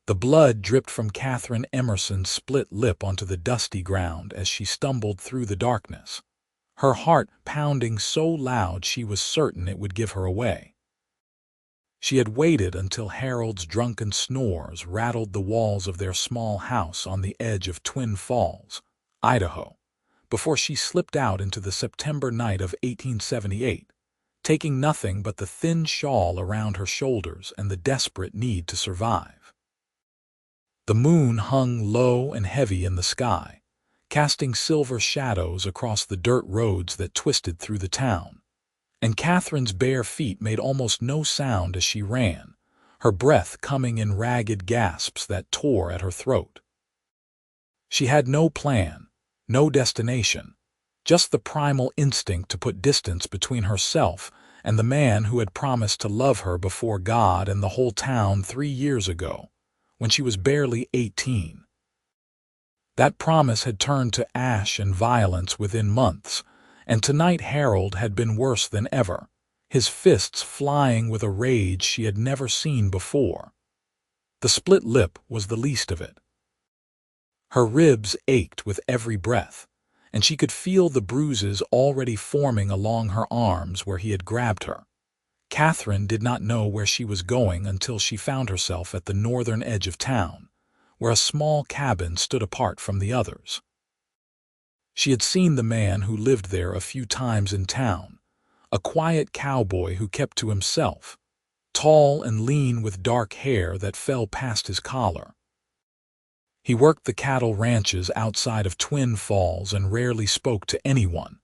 The blood dripped from Katherine Emerson's split lip onto the dusty ground as she stumbled through the darkness, her heart pounding so loud she was certain it would give her away. She had waited until Harold's drunken snores rattled the walls of their small house on the edge of Twin Falls, Idaho, before she slipped out into the September night of 1878, taking nothing but the thin shawl around her shoulders and the desperate need to survive. The moon hung low and heavy in the sky, casting silver shadows across the dirt roads that twisted through the town, and Katherine's bare feet made almost no sound as she ran, her breath coming in ragged gasps that tore at her throat. She had no plan, no destination, just the primal instinct to put distance between herself and the man who had promised to love her before God and the whole town 3 years ago, when she was barely 18. That promise had turned to ash and violence within months, and tonight Harold had been worse than ever, his fists flying with a rage she had never seen before. The split lip was the least of it. Her ribs ached with every breath, and she could feel the bruises already forming along her arms where he had grabbed her. Katherine did not know where she was going until she found herself at the northern edge of town, where a small cabin stood apart from the others. She had seen the man who lived there a few times in town, a quiet cowboy who kept to himself, tall and lean with dark hair that fell past his collar. He worked the cattle ranches outside of Twin Falls and rarely spoke to anyone,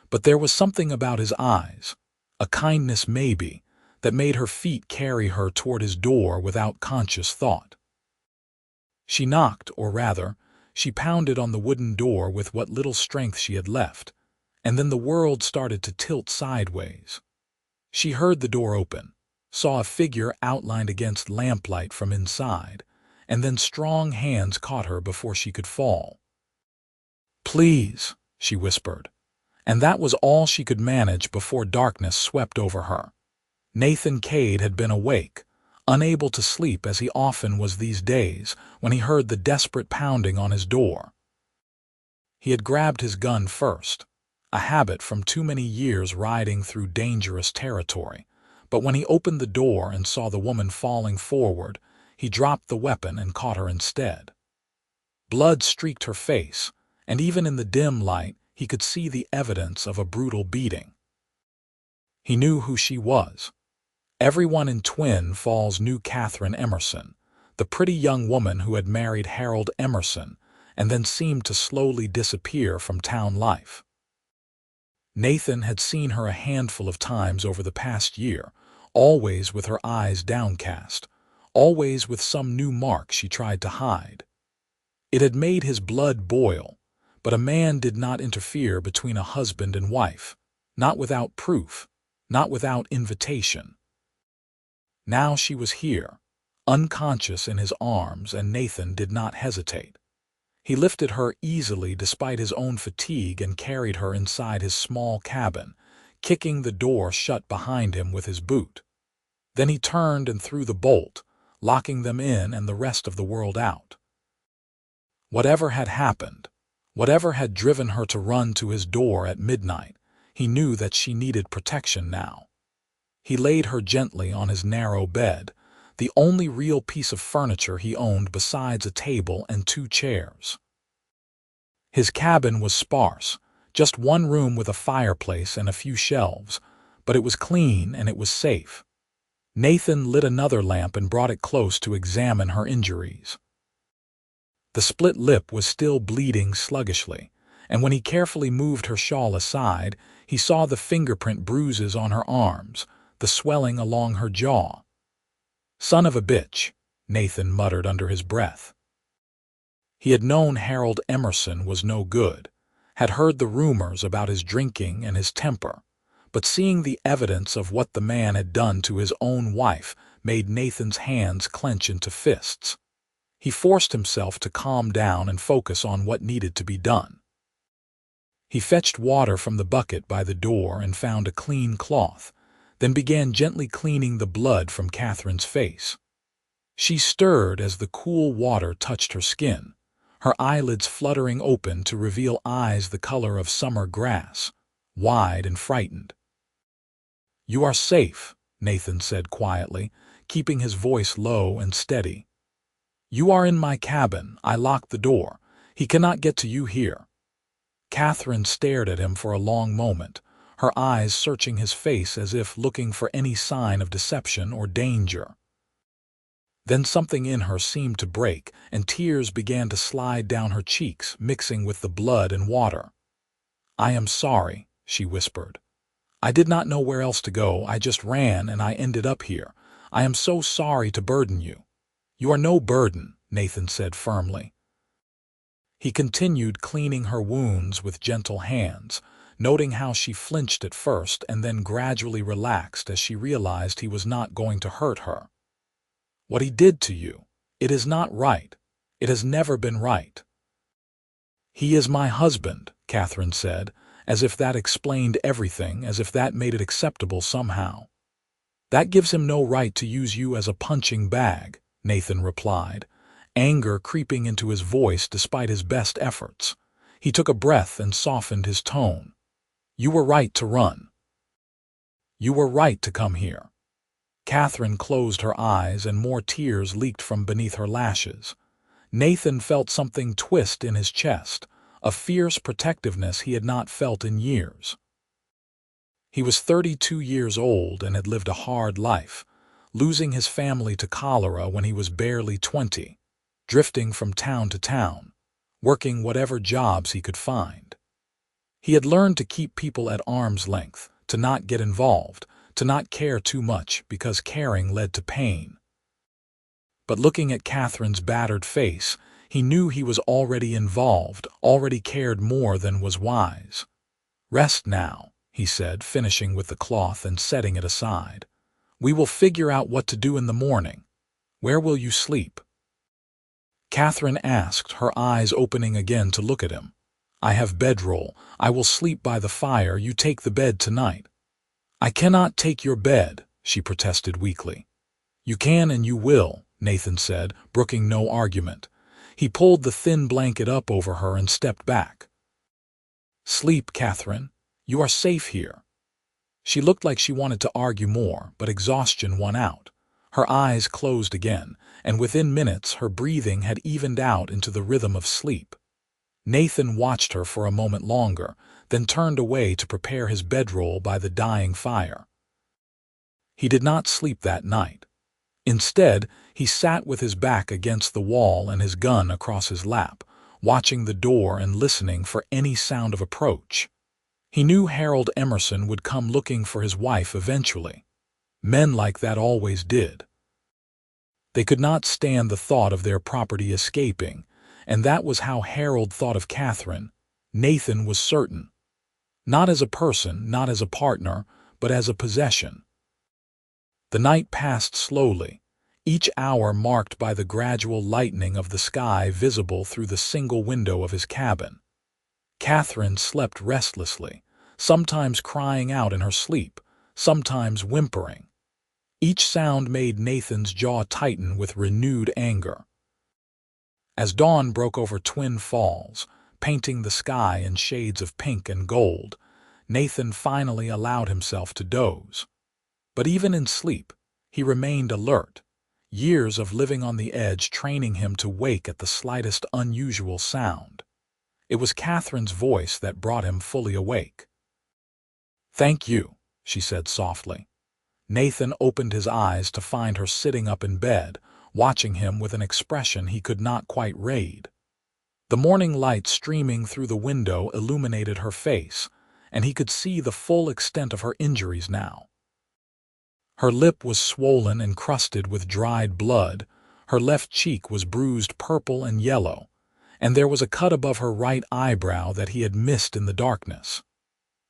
but there was something about his eyes, a kindness maybe, that made her feet carry her toward his door without conscious thought. She knocked, or rather, she pounded on the wooden door with what little strength she had left, and then the world started to tilt sideways. She heard the door open, saw a figure outlined against lamplight from inside, and then strong hands caught her before she could fall. "Please," she whispered, and that was all she could manage before darkness swept over her. Nathan Kade had been awake, unable to sleep as he often was these days when he heard the desperate pounding on his door. He had grabbed his gun first, a habit from too many years riding through dangerous territory, but when he opened the door and saw the woman falling forward, he dropped the weapon and caught her instead. Blood streaked her face, and even in the dim light he could see the evidence of a brutal beating. He knew who she was. Everyone in Twin Falls knew Katherine Emerson, the pretty young woman who had married Harold Emerson and then seemed to slowly disappear from town life. Nathan had seen her a handful of times over the past year, always with her eyes downcast, always with some new mark she tried to hide. It had made his blood boil, but a man did not interfere between a husband and wife, not without proof, not without invitation. Now she was here, unconscious in his arms, and Nathan did not hesitate. He lifted her easily despite his own fatigue and carried her inside his small cabin, kicking the door shut behind him with his boot. Then he turned and threw the bolt, locking them in and the rest of the world out. Whatever had happened, whatever had driven her to run to his door at midnight, he knew that she needed protection now. He laid her gently on his narrow bed, the only real piece of furniture he owned besides a table and 2 chairs. His cabin was sparse, just one room with a fireplace and a few shelves, but it was clean and it was safe. Nathan lit another lamp and brought it close to examine her injuries. The split lip was still bleeding sluggishly, and when he carefully moved her shawl aside, he saw the fingerprint bruises on her arms, the swelling along her jaw. "Son of a bitch," Nathan muttered under his breath. He had known Harold Emerson was no good, had heard the rumors about his drinking and his temper, but seeing the evidence of what the man had done to his own wife made Nathan's hands clench into fists. He forced himself to calm down and focus on what needed to be done. He fetched water from the bucket by the door and found a clean cloth, then began gently cleaning the blood from Katherine's face. She stirred as the cool water touched her skin, her eyelids fluttering open to reveal eyes the color of summer grass, wide and frightened. "You are safe," Nathan said quietly, keeping his voice low and steady. "You are in my cabin. I locked the door. He cannot get to you here." Katherine stared at him for a long moment, her eyes searching his face as if looking for any sign of deception or danger. Then something in her seemed to break, and tears began to slide down her cheeks, mixing with the blood and water. "I am sorry," she whispered. "I did not know where else to go. I just ran and I ended up here. I am so sorry to burden you." "You are no burden," Nathan said firmly. He continued cleaning her wounds with gentle hands, noting how she flinched at first and then gradually relaxed as she realized he was not going to hurt her. "What he did to you, it is not right. It has never been right." "He is my husband," Katherine said, as if that explained everything, as if that made it acceptable somehow. "That gives him no right to use you as a punching bag," Nathan replied, anger creeping into his voice despite his best efforts. He took a breath and softened his tone. "You were right to run. You were right to come here." Katherine closed her eyes and more tears leaked from beneath her lashes. Nathan felt something twist in his chest, a fierce protectiveness he had not felt in years. He was 32 years old and had lived a hard life, losing his family to cholera when he was barely 20, drifting from town to town, working whatever jobs he could find. He had learned to keep people at arm's length, to not get involved, to not care too much because caring led to pain. But looking at Katherine's battered face, he knew he was already involved, already cared more than was wise. "Rest now," he said, finishing with the cloth and setting it aside. "We will figure out what to do in the morning. Where will you sleep?" Katherine asked, her eyes opening again to look at him. "I have bedroll. I will sleep by the fire. You take the bed tonight." "I cannot take your bed," she protested weakly. "You can and you will," Nathan said, brooking no argument. He pulled the thin blanket up over her and stepped back. "Sleep, Katherine. You are safe here." She looked like she wanted to argue more, but exhaustion won out. Her eyes closed again, and within minutes her breathing had evened out into the rhythm of sleep. Nathan watched her for a moment longer, then turned away to prepare his bedroll by the dying fire. He did not sleep that night. Instead, he sat with his back against the wall and his gun across his lap, watching the door and listening for any sound of approach. He knew Harold Emerson would come looking for his wife eventually. Men like that always did. They could not stand the thought of their property escaping, and that was how Harold thought of Katherine. Nathan was certain. Not as a person, not as a partner, but as a possession. The night passed slowly, each hour marked by the gradual lightening of the sky visible through the single window of his cabin. Katherine slept restlessly, sometimes crying out in her sleep, sometimes whimpering. Each sound made Nathan's jaw tighten with renewed anger. As dawn broke over Twin Falls, painting the sky in shades of pink and gold, Nathan finally allowed himself to doze. But even in sleep, he remained alert, years of living on the edge training him to wake at the slightest unusual sound. It was Katherine's voice that brought him fully awake. "Thank you," she said softly. Nathan opened his eyes to find her sitting up in bed, watching him with an expression he could not quite read. The morning light streaming through the window illuminated her face, and he could see the full extent of her injuries now. Her lip was swollen and crusted with dried blood, her left cheek was bruised purple and yellow, and there was a cut above her right eyebrow that he had missed in the darkness.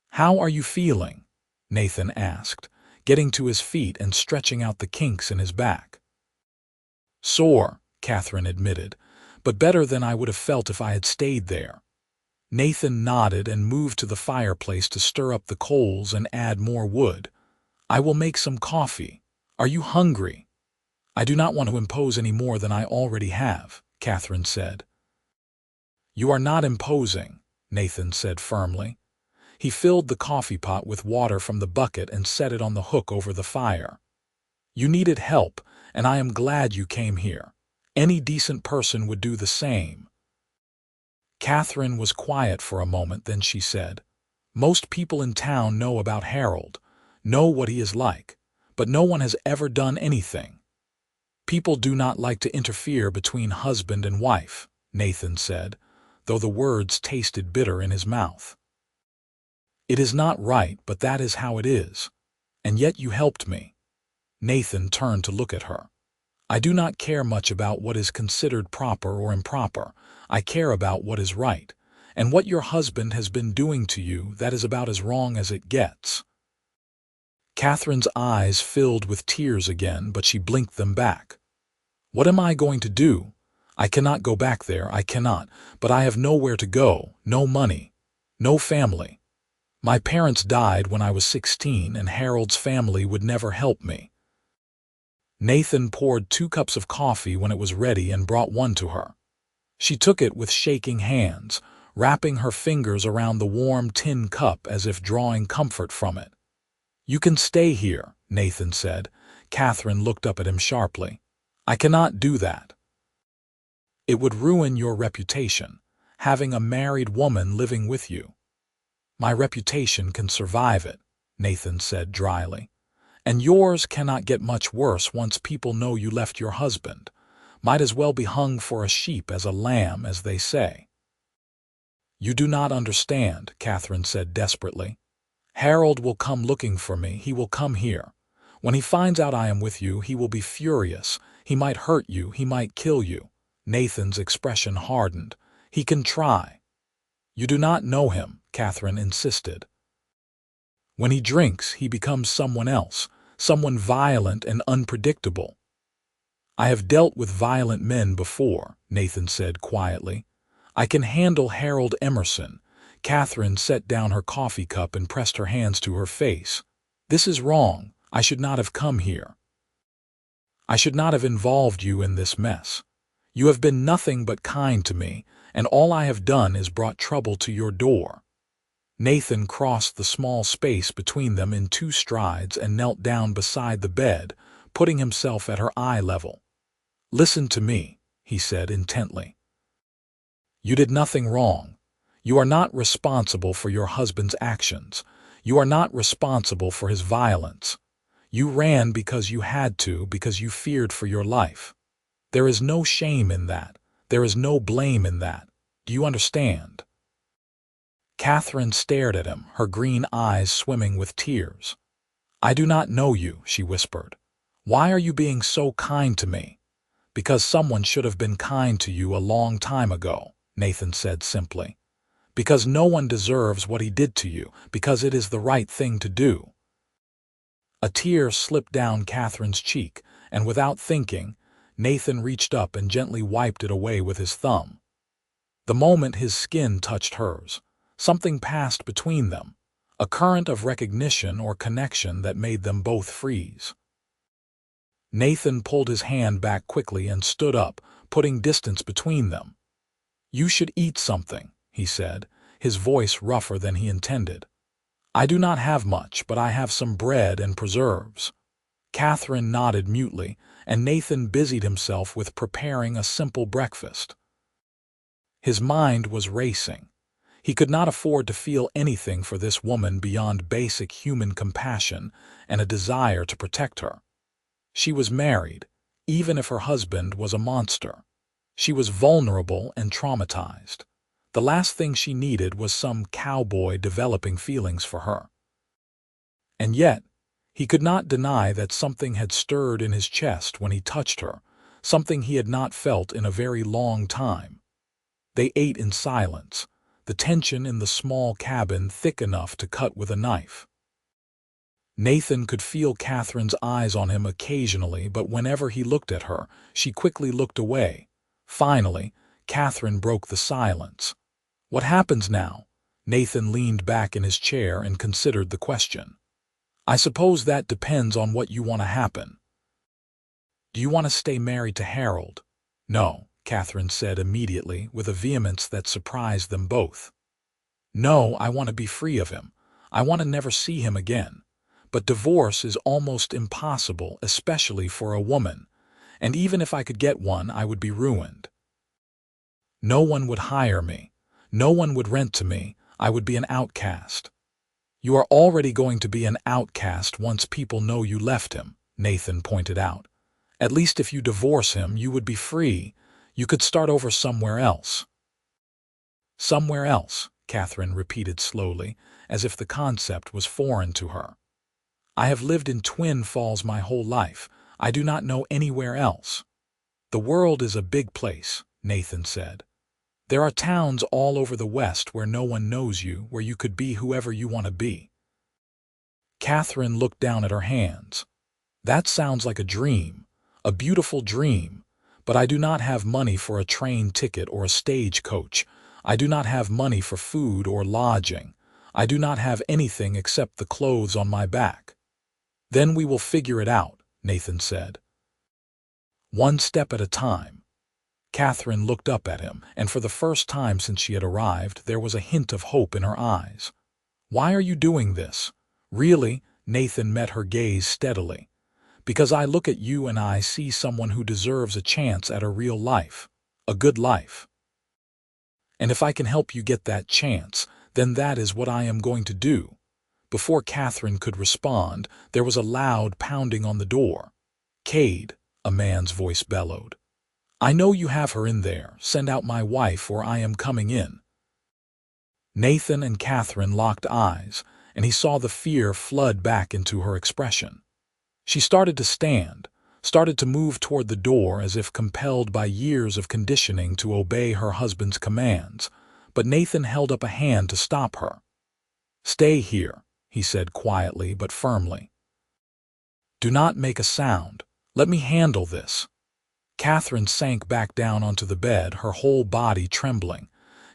"How are you feeling?" Nathan asked, getting to his feet and stretching out the kinks in his back. "Sore," Katherine admitted, "but better than I would have felt if I had stayed there." Nathan nodded and moved to the fireplace to stir up the coals and add more wood. "I will make some coffee. Are you hungry?" I do not want to impose any more than I already have, Katherine said. You are not imposing, Nathan said firmly. He filled the coffee pot with water from the bucket and set it on the hook over the fire. You needed help, and I am glad you came here. Any decent person would do the same. Katherine was quiet for a moment, then she said, Most people in town know about Harold, know what he is like, but no one has ever done anything. People do not like to interfere between husband and wife, Nathan said, though the words tasted bitter in his mouth. It is not right, but that is how it is. And yet you helped me. Nathan turned to look at her. I do not care much about what is considered proper or improper. I care about what is right. And what your husband has been doing to you, that is about as wrong as it gets. Katherine's eyes filled with tears again, but she blinked them back. What am I going to do? I cannot go back there, I cannot, but I have nowhere to go, no money, no family. My parents died when I was 16, and Harold's family would never help me. Nathan poured 2 cups of coffee when it was ready and brought one to her. She took it with shaking hands, wrapping her fingers around the warm tin cup as if drawing comfort from it. You can stay here, Nathan said. Katherine looked up at him sharply. I cannot do that. It would ruin your reputation, having a married woman living with you. My reputation can survive it, Nathan said dryly. And yours cannot get much worse once people know you left your husband. Might as well be hung for a sheep as a lamb, as they say. You do not understand, Katherine said desperately. Harold will come looking for me. He will come here. When he finds out I am with you, he will be furious. He might hurt you. He might kill you. Nathan's expression hardened. He can try. You do not know him, Katherine insisted. When he drinks, he becomes someone else, someone violent and unpredictable. I have dealt with violent men before, Nathan said quietly. I can handle Harold Emerson. Katherine set down her coffee cup and pressed her hands to her face. This is wrong. I should not have come here. I should not have involved you in this mess. You have been nothing but kind to me, and all I have done is brought trouble to your door. Nathan crossed the small space between them in 2 strides and knelt down beside the bed, putting himself at her eye level. Listen to me, he said intently. You did nothing wrong. You are not responsible for your husband's actions. You are not responsible for his violence. You ran because you had to, because you feared for your life. There is no shame in that. There is no blame in that. Do you understand? Katherine stared at him, her green eyes swimming with tears. I do not know you, she whispered. Why are you being so kind to me? Because someone should have been kind to you a long time ago, Nathan said simply. Because no one deserves what he did to you, because it is the right thing to do. A tear slipped down Katherine's cheek, and without thinking, Nathan reached up and gently wiped it away with his thumb. The moment his skin touched hers, something passed between them, a current of recognition or connection that made them both freeze. Nathan pulled his hand back quickly and stood up, putting distance between them. You should eat something, he said, his voice rougher than he intended. I do not have much, but I have some bread and preserves. Katherine nodded mutely, and Nathan busied himself with preparing a simple breakfast. His mind was racing. He could not afford to feel anything for this woman beyond basic human compassion and a desire to protect her. She was married, even if her husband was a monster. She was vulnerable and traumatized. The last thing she needed was some cowboy developing feelings for her. And yet, he could not deny that something had stirred in his chest when he touched her, something he had not felt in a very long time. They ate in silence, the tension in the small cabin thick enough to cut with a knife. Nathan could feel Katherine's eyes on him occasionally, but whenever he looked at her, she quickly looked away. Finally, Katherine broke the silence. What happens now? Nathan leaned back in his chair and considered the question. I suppose that depends on what you want to happen. Do you want to stay married to Harold? No, Katherine said immediately with a vehemence that surprised them both. No, I want to be free of him. I want to never see him again. But divorce is almost impossible, especially for a woman. And even if I could get one, I would be ruined. No one would hire me. No one would rent to me. I would be an outcast. You are already going to be an outcast once people know you left him, Nathan pointed out. At least if you divorce him, you would be free. You could start over somewhere else. Somewhere else, Katherine repeated slowly, as if the concept was foreign to her. I have lived in Twin Falls my whole life. I do not know anywhere else. The world is a big place, Nathan said. There are towns all over the West where no one knows you, where you could be whoever you want to be. Katherine looked down at her hands. That sounds like a dream, a beautiful dream, but I do not have money for a train ticket or a stagecoach. I do not have money for food or lodging. I do not have anything except the clothes on my back. Then we will figure it out, Nathan said. One step at a time. Katherine looked up at him, and for the first time since she had arrived, there was a hint of hope in her eyes. Why are you doing this? Really? Nathan met her gaze steadily. Because I look at you and I see someone who deserves a chance at a real life, a good life. And if I can help you get that chance, then that is what I am going to do. Before Katherine could respond, there was a loud pounding on the door. Kade, a man's voice bellowed. I know you have her in there. Send out my wife or I am coming in. Nathan and Katherine locked eyes, and he saw the fear flood back into her expression. She started to stand, started to move toward the door as if compelled by years of conditioning to obey her husband's commands, but Nathan held up a hand to stop her. Stay here, he said quietly but firmly. Do not make a sound. Let me handle this. Katherine sank back down onto the bed, her whole body trembling.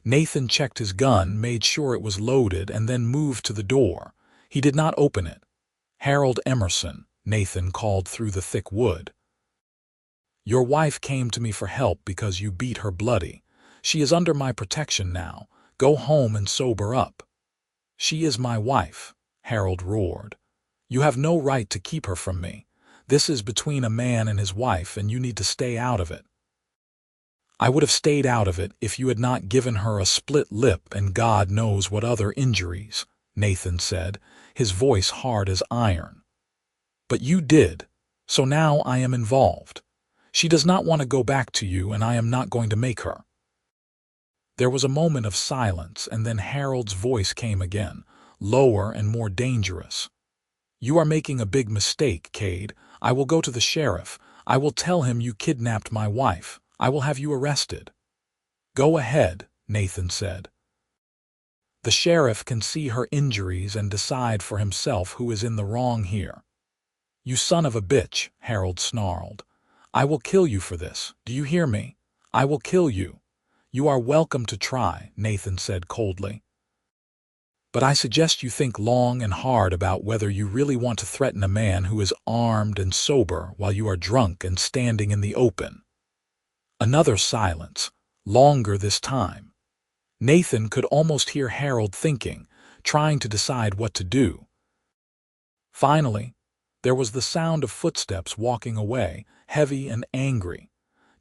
Nathan checked his gun, made sure it was loaded, and then moved to the door. He did not open it. Harold Emerson, Nathan called through the thick wood. Your wife came to me for help because you beat her bloody. She is under my protection now. Go home and sober up. She is my wife, Harold roared. You have no right to keep her from me. This is between a man and his wife, and you need to stay out of it. I would have stayed out of it if you had not given her a split lip and God knows what other injuries, Nathan said, his voice hard as iron. But you did, so now I am involved. She does not want to go back to you, and I am not going to make her. There was a moment of silence, and then Harold's voice came again, lower and more dangerous. You are making a big mistake, Kade. I will go to the sheriff. I will tell him you kidnapped my wife. I will have you arrested. Go ahead, Nathan said. The sheriff can see her injuries and decide for himself who is in the wrong here. You son of a bitch, Harold snarled. I will kill you for this. Do you hear me? I will kill you. You are welcome to try, Nathan said coldly. But I suggest you think long and hard about whether you really want to threaten a man who is armed and sober while you are drunk and standing in the open. Another silence, longer this time. Nathan could almost hear Harold thinking, trying to decide what to do. Finally, there was the sound of footsteps walking away, heavy and angry.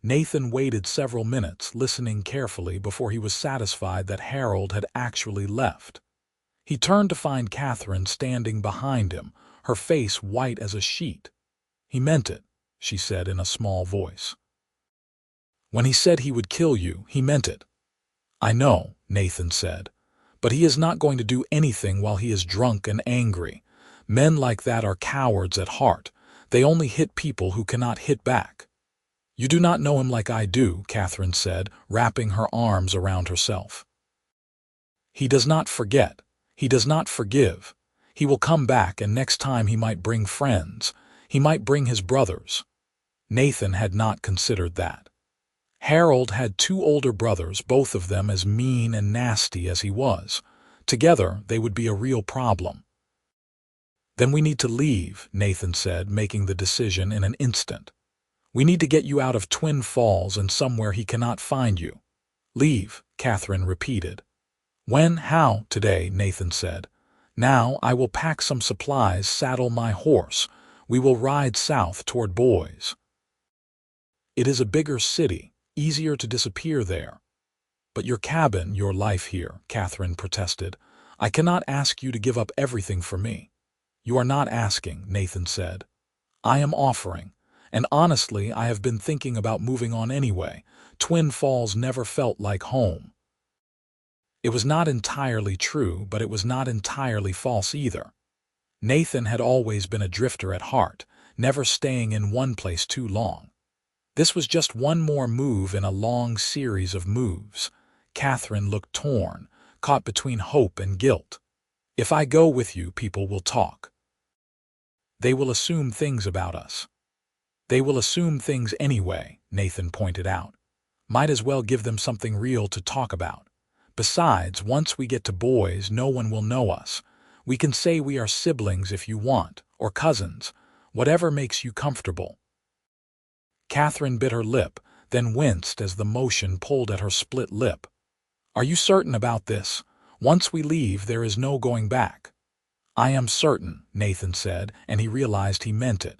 Nathan waited several minutes, listening carefully before he was satisfied that Harold had actually left. He turned to find Katherine standing behind him, her face white as a sheet. He meant it, she said in a small voice. When he said he would kill you, he meant it. I know, Nathan said, but he is not going to do anything while he is drunk and angry. Men like that are cowards at heart. They only hit people who cannot hit back. You do not know him like I do, Katherine said, wrapping her arms around herself. He does not forget. He does not forgive. He will come back, and next time he might bring friends. He might bring his brothers. Nathan had not considered that. Harold had 2 older brothers, both of them as mean and nasty as he was. Together, they would be a real problem. Then we need to leave, Nathan said, making the decision in an instant. We need to get you out of Twin Falls and somewhere he cannot find you. Leave, Katherine repeated. When? How? Today, Nathan said. Now I will pack some supplies, saddle my horse. We will ride south toward Boise. It is a bigger city, easier to disappear there. But your cabin, your life here, Katherine protested. I cannot ask you to give up everything for me. You are not asking, Nathan said. I am offering. And honestly, I have been thinking about moving on anyway. Twin Falls never felt like home. It was not entirely true, but it was not entirely false either. Nathan had always been a drifter at heart, never staying in one place too long. This was just one more move in a long series of moves. Katherine looked torn, caught between hope and guilt. If I go with you, people will talk. They will assume things about us. They will assume things anyway, Nathan pointed out. Might as well give them something real to talk about. Besides, once we get to Boise, no one will know us. We can say we are siblings if you want, or cousins, whatever makes you comfortable. Katherine bit her lip, then winced as the motion pulled at her split lip. Are you certain about this? Once we leave, there is no going back. I am certain, Nathan said, and he realized he meant it.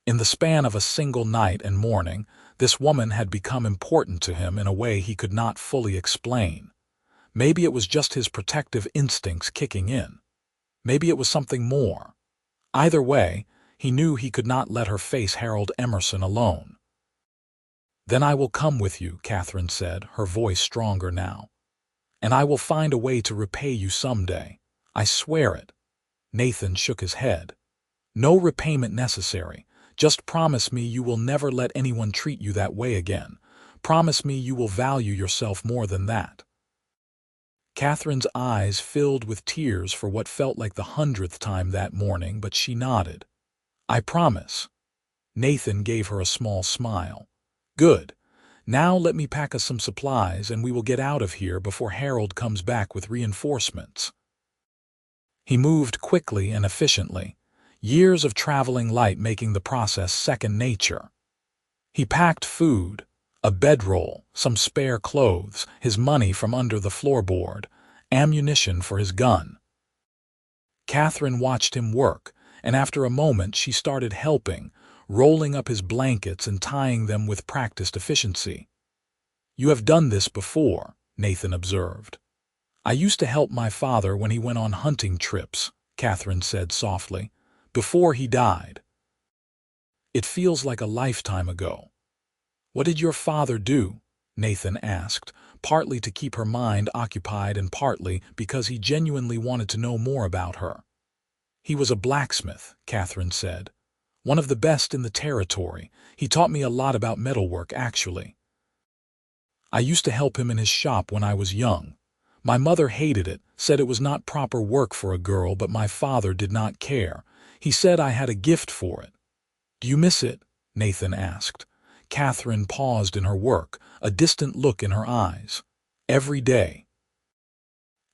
In the span of a single night and morning, this woman had become important to him in a way he could not fully explain. Maybe it was just his protective instincts kicking in. Maybe it was something more. Either way, he knew he could not let her face Harold Emerson alone. Then I will come with you, Katherine said, her voice stronger now. And I will find a way to repay you someday. I swear it. Nathan shook his head. No repayment necessary. Just promise me you will never let anyone treat you that way again. Promise me you will value yourself more than that. Katherine's eyes filled with tears for what felt like the 100th time that morning, but she nodded. I promise. Nathan gave her a small smile. Good. Now let me pack us some supplies and we will get out of here before Harold comes back with reinforcements. He moved quickly and efficiently, years of traveling light making the process second nature. He packed food, a bedroll, some spare clothes, his money from under the floorboard, ammunition for his gun. Katherine watched him work, and after a moment she started helping, rolling up his blankets and tying them with practiced efficiency. You have done this before, Nathan observed. I used to help my father when he went on hunting trips, Katherine said softly, before he died. It feels like a lifetime ago. What did your father do? Nathan asked, partly to keep her mind occupied and partly because he genuinely wanted to know more about her. He was a blacksmith, Katherine said. One of the best in the territory. He taught me a lot about metalwork, actually. I used to help him in his shop when I was young. My mother hated it, said it was not proper work for a girl, but my father did not care. He said I had a gift for it. Do you miss it? Nathan asked. Katherine paused in her work, a distant look in her eyes. Every day.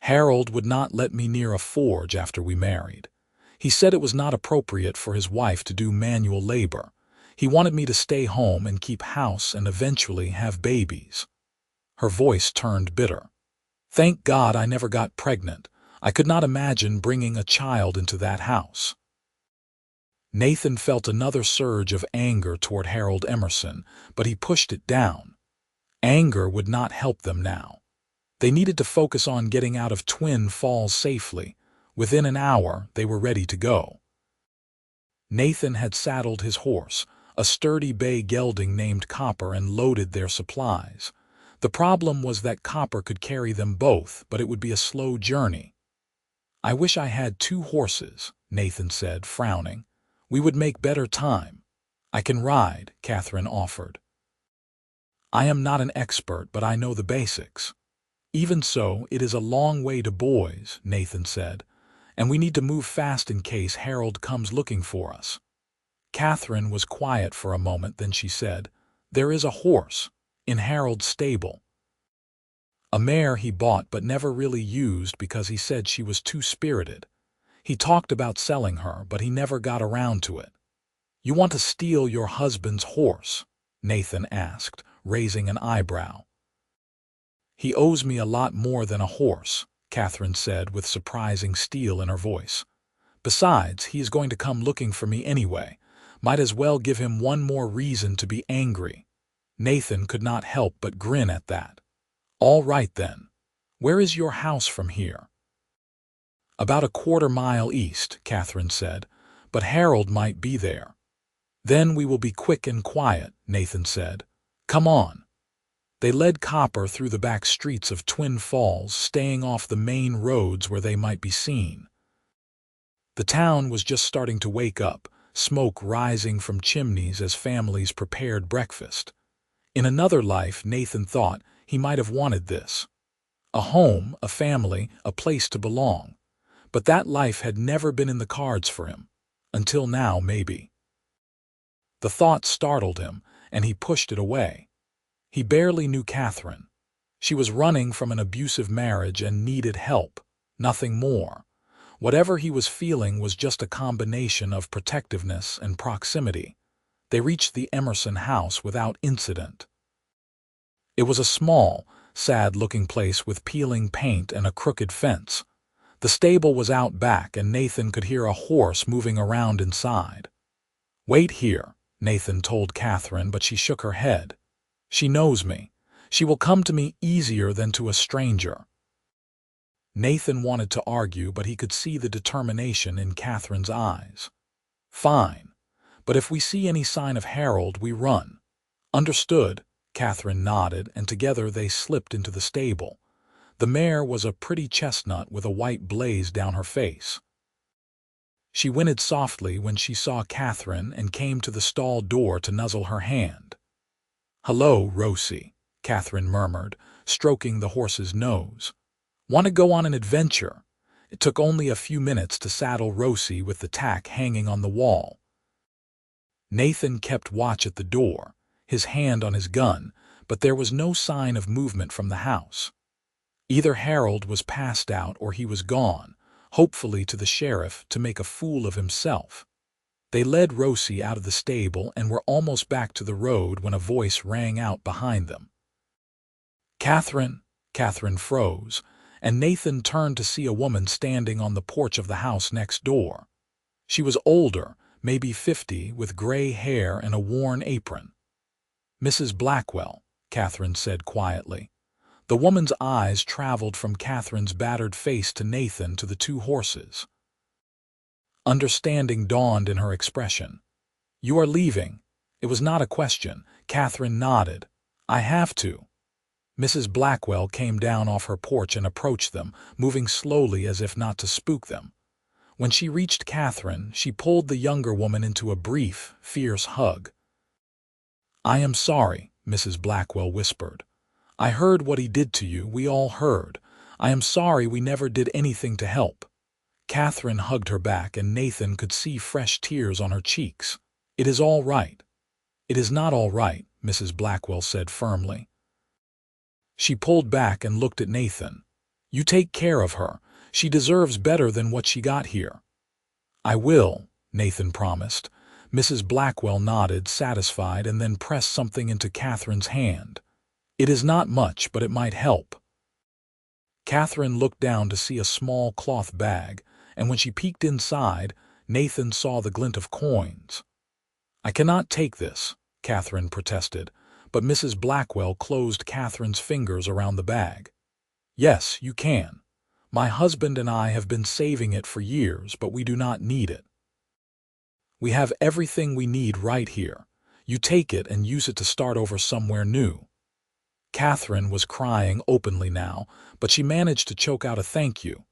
Harold would not let me near a forge after we married. He said it was not appropriate for his wife to do manual labor. He wanted me to stay home and keep house and eventually have babies. Her voice turned bitter. Thank God I never got pregnant. I could not imagine bringing a child into that house. Nathan felt another surge of anger toward Harold Emerson, but he pushed it down. Anger would not help them now. They needed to focus on getting out of Twin Falls safely. Within an hour, they were ready to go. Nathan had saddled his horse, a sturdy bay gelding named Copper, and loaded their supplies. The problem was that Copper could carry them both, but it would be a slow journey. I wish I had 2 horses, Nathan said, frowning. We would make better time. I can ride, Katherine offered. I am not an expert, but I know the basics. Even so, it is a long way to Boise, Nathan said, and we need to move fast in case Harold comes looking for us. Katherine was quiet for a moment, then she said, There is a horse, in Harold's stable. A mare he bought but never really used because he said she was too spirited. He talked about selling her, but he never got around to it. You want to steal your husband's horse? Nathan asked, raising an eyebrow. He owes me a lot more than a horse, Katherine said with surprising steel in her voice. Besides, he is going to come looking for me anyway. Might as well give him one more reason to be angry. Nathan could not help but grin at that. All right then. Where is your house from here? About a quarter-mile east, Katherine said, but Harold might be there. Then we will be quick and quiet, Nathan said. Come on. They led Copper through the back streets of Twin Falls, staying off the main roads where they might be seen. The town was just starting to wake up, smoke rising from chimneys as families prepared breakfast. In another life, Nathan thought he might have wanted this. A home, a family, a place to belong. But that life had never been in the cards for him. Until now, maybe. The thought startled him, and he pushed it away. He barely knew Katherine. She was running from an abusive marriage and needed help, nothing more. Whatever he was feeling was just a combination of protectiveness and proximity. They reached the Emerson house without incident. It was a small, sad-looking place with peeling paint and a crooked fence. The stable was out back, and Nathan could hear a horse moving around inside. Wait here, Nathan told Katherine, but she shook her head. She knows me. She will come to me easier than to a stranger. Nathan wanted to argue, but he could see the determination in Katherine's eyes. Fine, but if we see any sign of Harold, we run. Understood, Katherine nodded, and together they slipped into the stable. The mare was a pretty chestnut with a white blaze down her face. She whinnied softly when she saw Katherine and came to the stall door to nuzzle her hand. Hello, Rosie, Katherine murmured, stroking the horse's nose. Want to go on an adventure? It took only a few minutes to saddle Rosie with the tack hanging on the wall. Nathan kept watch at the door, his hand on his gun, but there was no sign of movement from the house. Either Harold was passed out or he was gone, hopefully to the sheriff to make a fool of himself. They led Rosie out of the stable and were almost back to the road when a voice rang out behind them. Katherine, Katherine froze, and Nathan turned to see a woman standing on the porch of the house next door. She was older, maybe 50, with gray hair and a worn apron. Mrs. Blackwell, Katherine said quietly. The woman's eyes traveled from Katherine's battered face to Nathan to the two horses. Understanding dawned in her expression. You are leaving. It was not a question. Katherine nodded. I have to. Mrs. Blackwell came down off her porch and approached them, moving slowly as if not to spook them. When she reached Katherine, she pulled the younger woman into a brief, fierce hug. I am sorry, Mrs. Blackwell whispered. I heard what he did to you. We all heard. I am sorry we never did anything to help. Katherine hugged her back, and Nathan could see fresh tears on her cheeks. It is all right. It is not all right, Mrs. Blackwell said firmly. She pulled back and looked at Nathan. You take care of her. She deserves better than what she got here. I will, Nathan promised. Mrs. Blackwell nodded, satisfied, and then pressed something into Katherine's hand. It is not much, but it might help. Katherine looked down to see a small cloth bag, and when she peeked inside, Nathan saw the glint of coins. I cannot take this, Katherine protested, but Mrs. Blackwell closed Katherine's fingers around the bag. Yes, you can. My husband and I have been saving it for years, but we do not need it. We have everything we need right here. You take it and use it to start over somewhere new. Katherine was crying openly now, but she managed to choke out a thank you.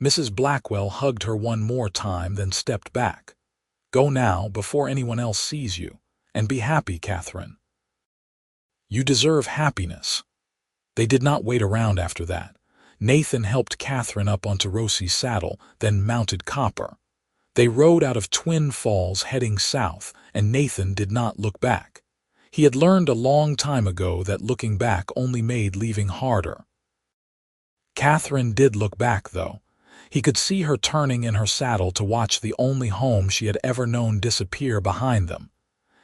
Mrs. Blackwell hugged her one more time, then stepped back. Go now, before anyone else sees you, and be happy, Katherine. You deserve happiness. They did not wait around after that. Nathan helped Katherine up onto Rosie's saddle, then mounted Copper. They rode out of Twin Falls heading south, and Nathan did not look back. He had learned a long time ago that looking back only made leaving harder. Katherine did look back, though. He could see her turning in her saddle to watch the only home she had ever known disappear behind them.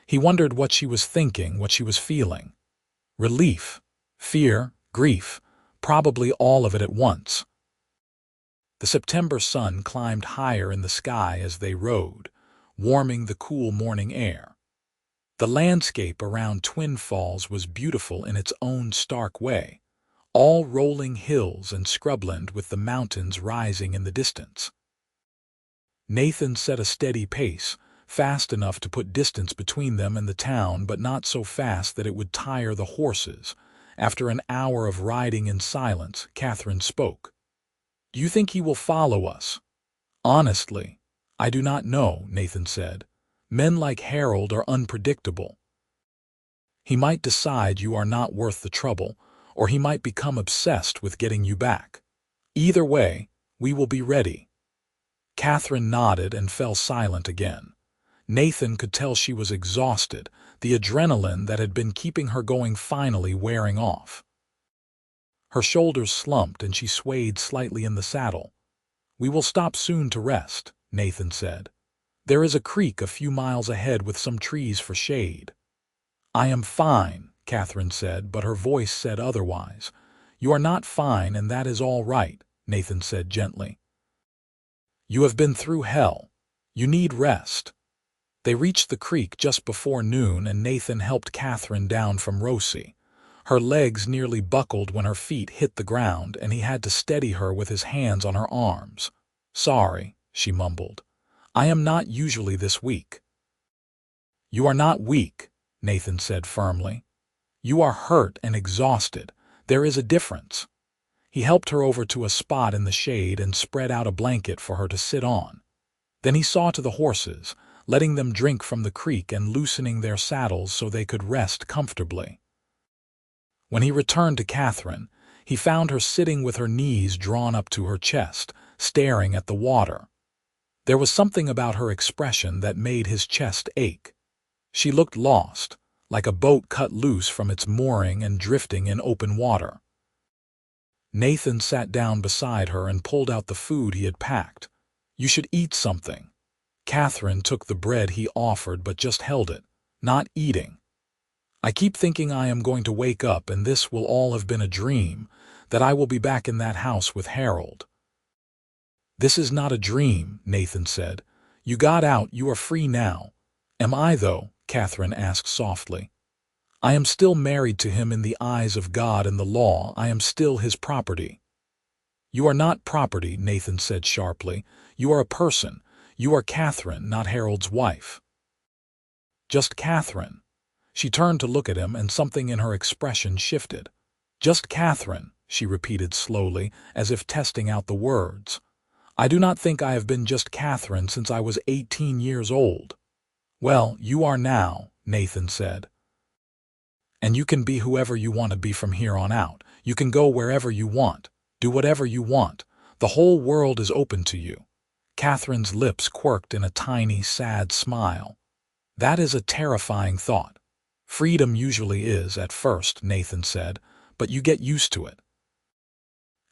He wondered what she was thinking, what she was feeling. Relief, fear, grief, probably all of it at once. The September sun climbed higher in the sky as they rode, warming the cool morning air. The landscape around Twin Falls was beautiful in its own stark way, all rolling hills and scrubland with the mountains rising in the distance. Nathan set a steady pace, fast enough to put distance between them and the town, but not so fast that it would tire the horses. After an hour of riding in silence, Katherine spoke. "Do you think he will follow us?" "Honestly, I do not know," Nathan said. "Men like Harold are unpredictable. He might decide you are not worth the trouble, or he might become obsessed with getting you back. Either way, we will be ready." Katherine nodded and fell silent again. Nathan could tell she was exhausted, the adrenaline that had been keeping her going finally wearing off. Her shoulders slumped and she swayed slightly in the saddle. "We will stop soon to rest," Nathan said. "There is a creek a few miles ahead with some trees for shade." "I am fine," Katherine said, but her voice said otherwise. "You are not fine, and that is all right," Nathan said gently. "You have been through hell. You need rest." They reached the creek just before noon, and Nathan helped Katherine down from Rosie. Her legs nearly buckled when her feet hit the ground, and he had to steady her with his hands on her arms. "Sorry," she mumbled. "I am not usually this weak." "You are not weak," Nathan said firmly. "You are hurt and exhausted. There is a difference." He helped her over to a spot in the shade and spread out a blanket for her to sit on. Then he saw to the horses, letting them drink from the creek and loosening their saddles so they could rest comfortably. When he returned to Katherine, he found her sitting with her knees drawn up to her chest, staring at the water. There was something about her expression that made his chest ache. She looked lost, like a boat cut loose from its mooring and drifting in open water. Nathan sat down beside her and pulled out the food he had packed. "You should eat something." Katherine took the bread he offered but just held it, not eating. "I keep thinking I am going to wake up and this will all have been a dream, that I will be back in that house with Harold." "This is not a dream," Nathan said. "You got out, you are free now." "Am I, though?" Katherine asked softly. "I am still married to him in the eyes of God and the law. I am still his property." "You are not property," Nathan said sharply. "You are a person. You are Katherine, not Harold's wife." "Just Katherine." She turned to look at him, and something in her expression shifted. "Just Katherine," she repeated slowly, as if testing out the words. "I do not think I have been just Katherine since I was 18 years old." "Well, you are now," Nathan said. "And you can be whoever you want to be from here on out. You can go wherever you want, do whatever you want. The whole world is open to you." Katherine's lips quirked in a tiny, sad smile. "That is a terrifying thought." "Freedom usually is at first," Nathan said, "but you get used to it.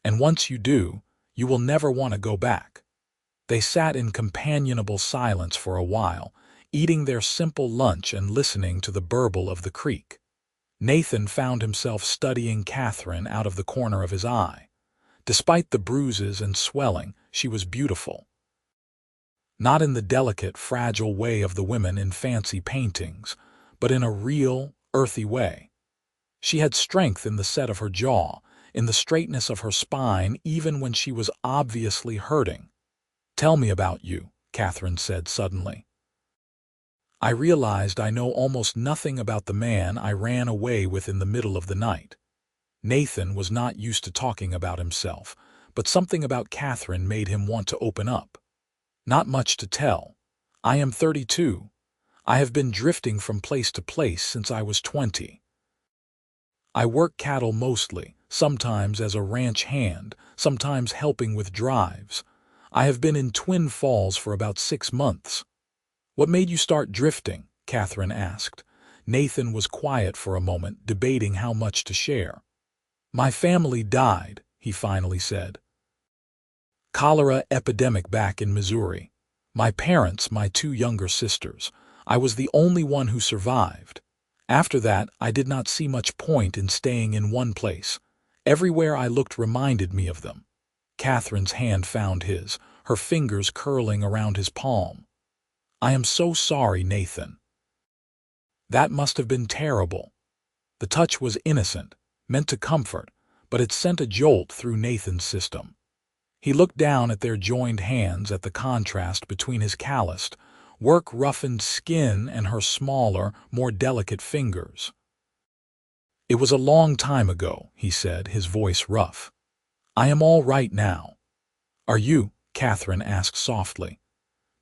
And once you do, you will never want to go back." They sat in companionable silence for a while, eating their simple lunch and listening to the burble of the creek. Nathan found himself studying Katherine out of the corner of his eye. Despite the bruises and swelling, she was beautiful. Not in the delicate, fragile way of the women in fancy paintings, but in a real, earthy way. She had strength in the set of her jaw, in the straightness of her spine, even when she was obviously hurting. "Tell me about you," Katherine said suddenly. "I realized I know almost nothing about the man I ran away with in the middle of the night." Nathan was not used to talking about himself, but something about Katherine made him want to open up. "Not much to tell. I am 32. I have been drifting from place to place since I was 20. I work cattle mostly, sometimes as a ranch hand, sometimes helping with drives. I have been in Twin Falls for about 6 months." "What made you start drifting?" Katherine asked. Nathan was quiet for a moment, debating how much to share. "My family died," he finally said. Cholera epidemic back in Missouri. My parents, my two younger sisters. I was the only one who survived. After that, I did not see much point in staying in one place. Everywhere I looked reminded me of them. Catherine's hand found his, her fingers curling around his palm. I am so sorry, Nathan. That must have been terrible. The touch was innocent, meant to comfort, but it sent a jolt through Nathan's system. He looked down at their joined hands, at the contrast between his calloused, work-roughened skin and her smaller, more delicate fingers. "It was a long time ago," he said, his voice rough. "I am all right now." "Are you?" Katherine asked softly.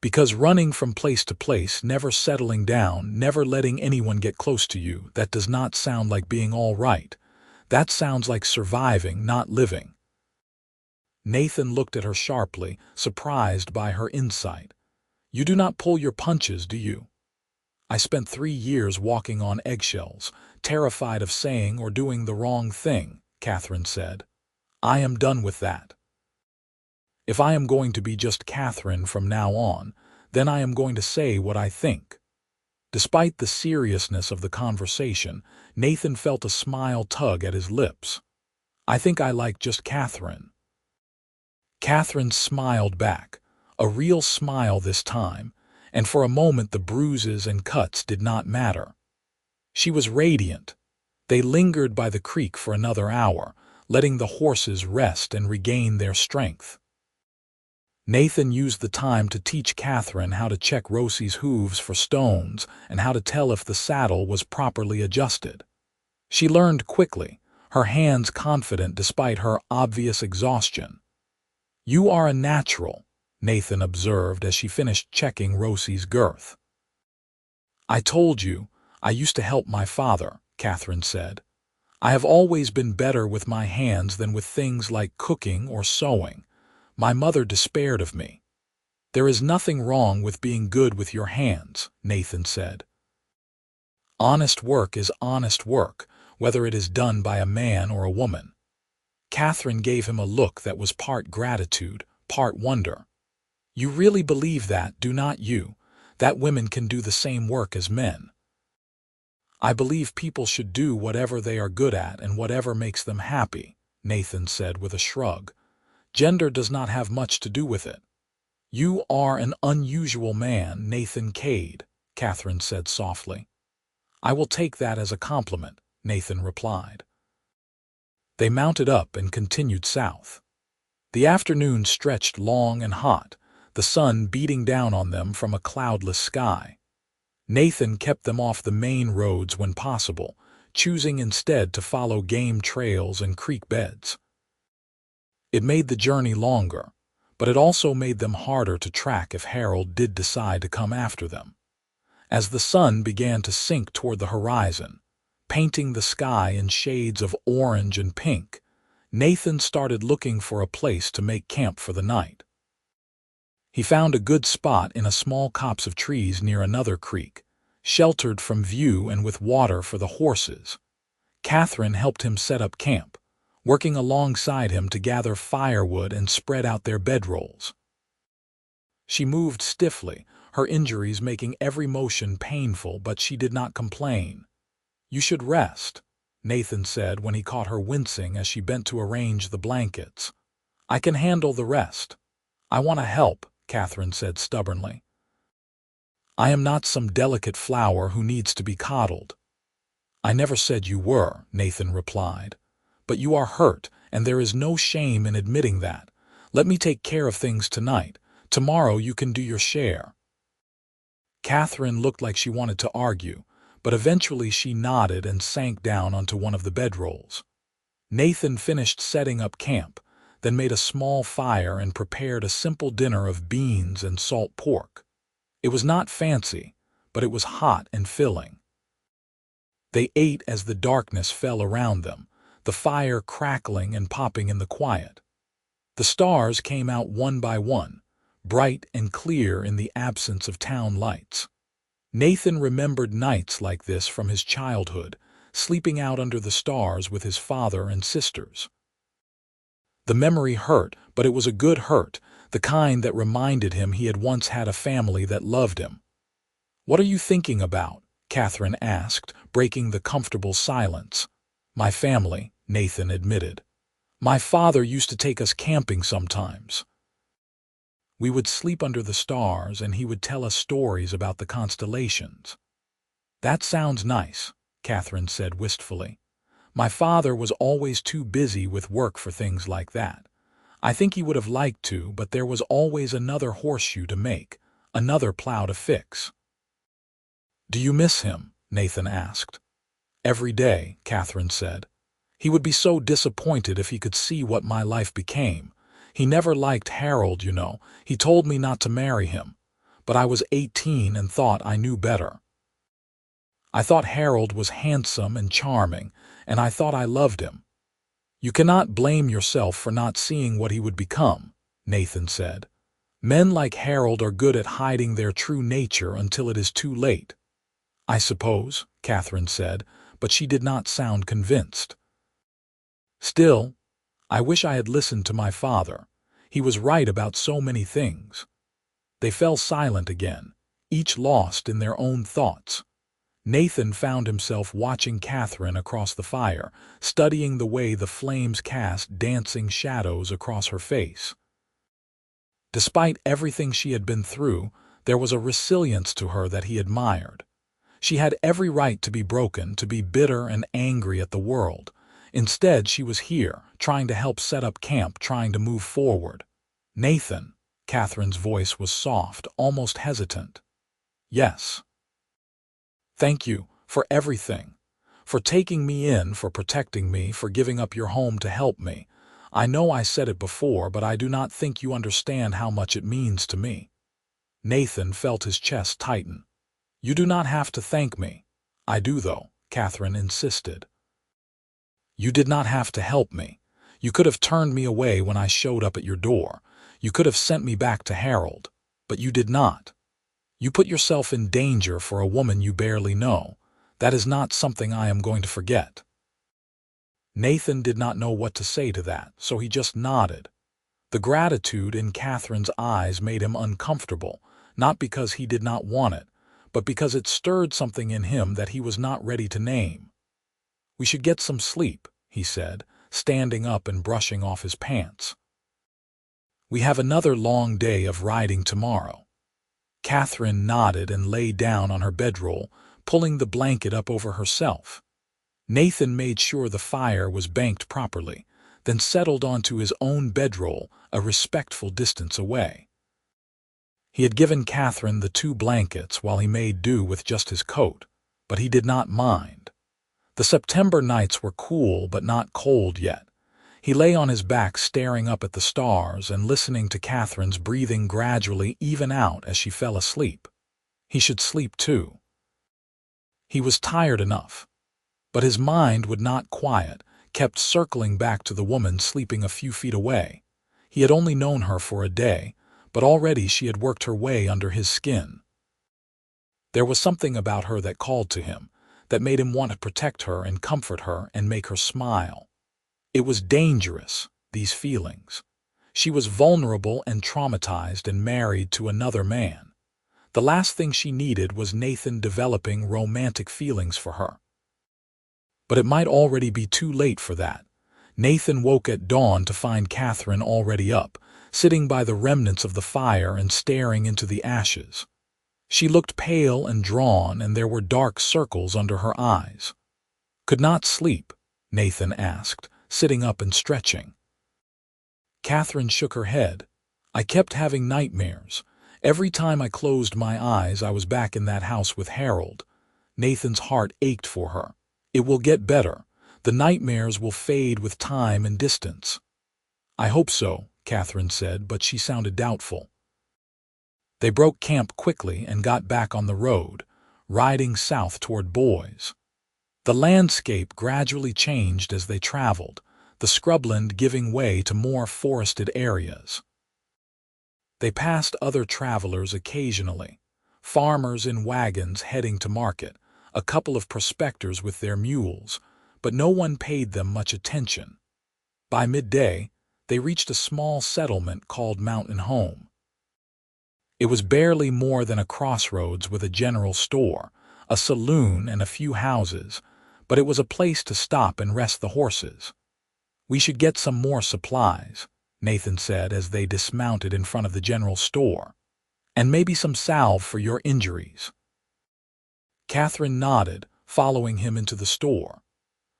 "Because running from place to place, never settling down, never letting anyone get close to you, that does not sound like being all right. That sounds like surviving, not living." Nathan looked at her sharply, surprised by her insight. "You do not pull your punches, do you?" "I spent 3 years walking on eggshells, terrified of saying or doing the wrong thing," Katherine said. "I am done with that. If I am going to be just Katherine from now on, then I am going to say what I think." Despite the seriousness of the conversation, Nathan felt a smile tug at his lips. "I think I like just Katherine." Katherine smiled back, a real smile this time, and for a moment the bruises and cuts did not matter. She was radiant. They lingered by the creek for another hour, letting the horses rest and regain their strength. Nathan used the time to teach Katherine how to check Rosie's hooves for stones and how to tell if the saddle was properly adjusted. She learned quickly, her hands confident despite her obvious exhaustion. "You are a natural," Nathan observed as she finished checking Rosie's girth. "I told you, I used to help my father," Katherine said. "I have always been better with my hands than with things like cooking or sewing. My mother despaired of me." "There is nothing wrong with being good with your hands," Nathan said. "Honest work is honest work, whether it is done by a man or a woman." Katherine gave him a look that was part gratitude, part wonder. "You really believe that, do not you, that women can do the same work as men?" "I believe people should do whatever they are good at and whatever makes them happy," Nathan said with a shrug. "Gender does not have much to do with it." "You are an unusual man, Nathan Kade," Katherine said softly. "I will take that as a compliment," Nathan replied. They mounted up and continued south. The afternoon stretched long and hot, the sun beating down on them from a cloudless sky. Nathan kept them off the main roads when possible, choosing instead to follow game trails and creek beds. It made the journey longer, but it also made them harder to track if Harold did decide to come after them. As the sun began to sink toward the horizon, painting the sky in shades of orange and pink, Nathan started looking for a place to make camp for the night. He found a good spot in a small copse of trees near another creek, sheltered from view and with water for the horses. Katherine helped him set up camp, working alongside him to gather firewood and spread out their bedrolls. She moved stiffly, her injuries making every motion painful, but she did not complain. "You should rest," Nathan said when he caught her wincing as she bent to arrange the blankets. "I can handle the rest." "I want to help," Katherine said stubbornly. "I am not some delicate flower who needs to be coddled." "I never said you were," Nathan replied. "But you are hurt, and there is no shame in admitting that. Let me take care of things tonight. Tomorrow you can do your share." Katherine looked like she wanted to argue, but eventually she nodded and sank down onto one of the bedrolls. Nathan finished setting up camp, then made a small fire and prepared a simple dinner of beans and salt pork. It was not fancy, but it was hot and filling. They ate as the darkness fell around them, the fire crackling and popping in the quiet. The stars came out one by one, bright and clear in the absence of town lights. Nathan remembered nights like this from his childhood, sleeping out under the stars with his father and sisters. The memory hurt, but it was a good hurt, the kind that reminded him he had once had a family that loved him. "What are you thinking about?" Katherine asked, breaking the comfortable silence. "My family," Nathan admitted. "My father used to take us camping sometimes. We would sleep under the stars and he would tell us stories about the constellations." "That sounds nice," Katherine said wistfully. "My father was always too busy with work for things like that. I think he would have liked to, but there was always another horseshoe to make, another plow to fix." "Do you miss him?" Nathan asked. "Every day," Katherine said. "He would be so disappointed if he could see what my life became. He never liked Harold, you know. He told me not to marry him. But I was 18 and thought I knew better. I thought Harold was handsome and charming, and I thought I loved him." "You cannot blame yourself for not seeing what he would become," Nathan said. "Men like Harold are good at hiding their true nature until it is too late." "I suppose," Katherine said, but she did not sound convinced. "Still, I wish I had listened to my father. He was right about so many things." They fell silent again, each lost in their own thoughts. Nathan found himself watching Katherine across the fire, studying the way the flames cast dancing shadows across her face. Despite everything she had been through, there was a resilience to her that he admired. She had every right to be broken, to be bitter and angry at the world. Instead, she was here, trying to help set up camp, trying to move forward. "Nathan," Katherine's voice was soft, almost hesitant. "Yes. Thank you for everything. For taking me in, for protecting me, for giving up your home to help me. I know I said it before, but I do not think you understand how much it means to me." Nathan felt his chest tighten. "You do not have to thank me." "I do, though," Katherine insisted. "You did not have to help me. You could have turned me away when I showed up at your door. You could have sent me back to Harold. But you did not. You put yourself in danger for a woman you barely know. That is not something I am going to forget." Nathan did not know what to say to that, so he just nodded. The gratitude in Katherine's eyes made him uncomfortable, not because he did not want it, but because it stirred something in him that he was not ready to name. "We should get some sleep," he said, standing up and brushing off his pants. "We have another long day of riding tomorrow." Katherine nodded and lay down on her bedroll, pulling the blanket up over herself. Nathan made sure the fire was banked properly, then settled onto his own bedroll a respectful distance away. He had given Katherine the 2 blankets while he made do with just his coat, but he did not mind. The September nights were cool but not cold yet. He lay on his back staring up at the stars and listening to Katherine's breathing gradually even out as she fell asleep. He should sleep too. He was tired enough. But his mind would not quiet, kept circling back to the woman sleeping a few feet away. He had only known her for a day, but already she had worked her way under his skin. There was something about her that called to him, that made him want to protect her and comfort her and make her smile. It was dangerous, these feelings. She was vulnerable and traumatized and married to another man. The last thing she needed was Nathan developing romantic feelings for her. But it might already be too late for that. Nathan woke at dawn to find Katherine already up, sitting by the remnants of the fire and staring into the ashes. She looked pale and drawn, and there were dark circles under her eyes. "Could not sleep?" Nathan asked, sitting up and stretching. Katherine shook her head. "I kept having nightmares. Every time I closed my eyes, I was back in that house with Harold." Nathan's heart ached for her. "It will get better. The nightmares will fade with time and distance." "I hope so," Katherine said, but she sounded doubtful. They broke camp quickly and got back on the road, riding south toward Boise. The landscape gradually changed as they traveled, the scrubland giving way to more forested areas. They passed other travelers occasionally, farmers in wagons heading to market, a couple of prospectors with their mules, but no one paid them much attention. By midday, they reached a small settlement called Mountain Home. It was barely more than a crossroads with a general store, a saloon, and a few houses, but it was a place to stop and rest the horses. "We should get some more supplies," Nathan said as they dismounted in front of the general store. "And maybe some salve for your injuries." Katherine nodded, following him into the store.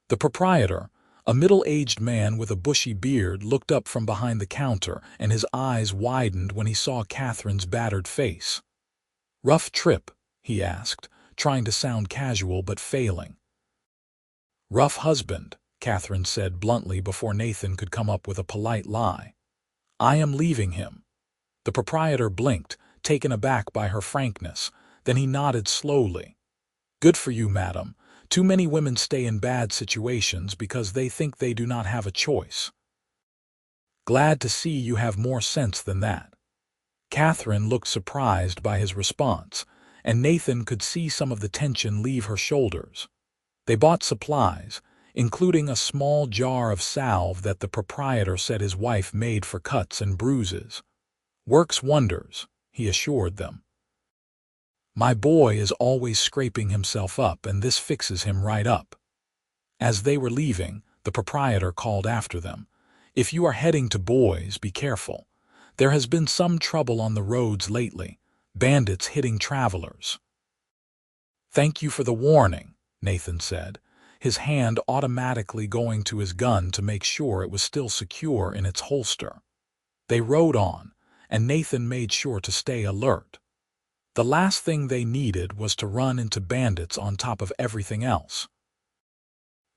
The proprietor, a middle-aged man with a bushy beard, looked up from behind the counter, and his eyes widened when he saw Katherine's battered face. "Rough trip?" he asked, trying to sound casual but failing. "Rough husband," Katherine said bluntly before Nathan could come up with a polite lie. "I am leaving him." The proprietor blinked, taken aback by her frankness. Then he nodded slowly. "Good for you, madam. Too many women stay in bad situations because they think they do not have a choice." "Glad to see you have more sense than that." Katherine looked surprised by his response, and Nathan could see some of the tension leave her shoulders. They bought supplies, including a small jar of salve that the proprietor said his wife made for cuts and bruises. "Works wonders," he assured them. "My boy is always scraping himself up, and this fixes him right up." As they were leaving, the proprietor called after them, "If you are heading to Boys, be careful. There has been some trouble on the roads lately, bandits hitting travelers." "Thank you for the warning," Nathan said, his hand automatically going to his gun to make sure it was still secure in its holster. They rode on, and Nathan made sure to stay alert. The last thing they needed was to run into bandits on top of everything else.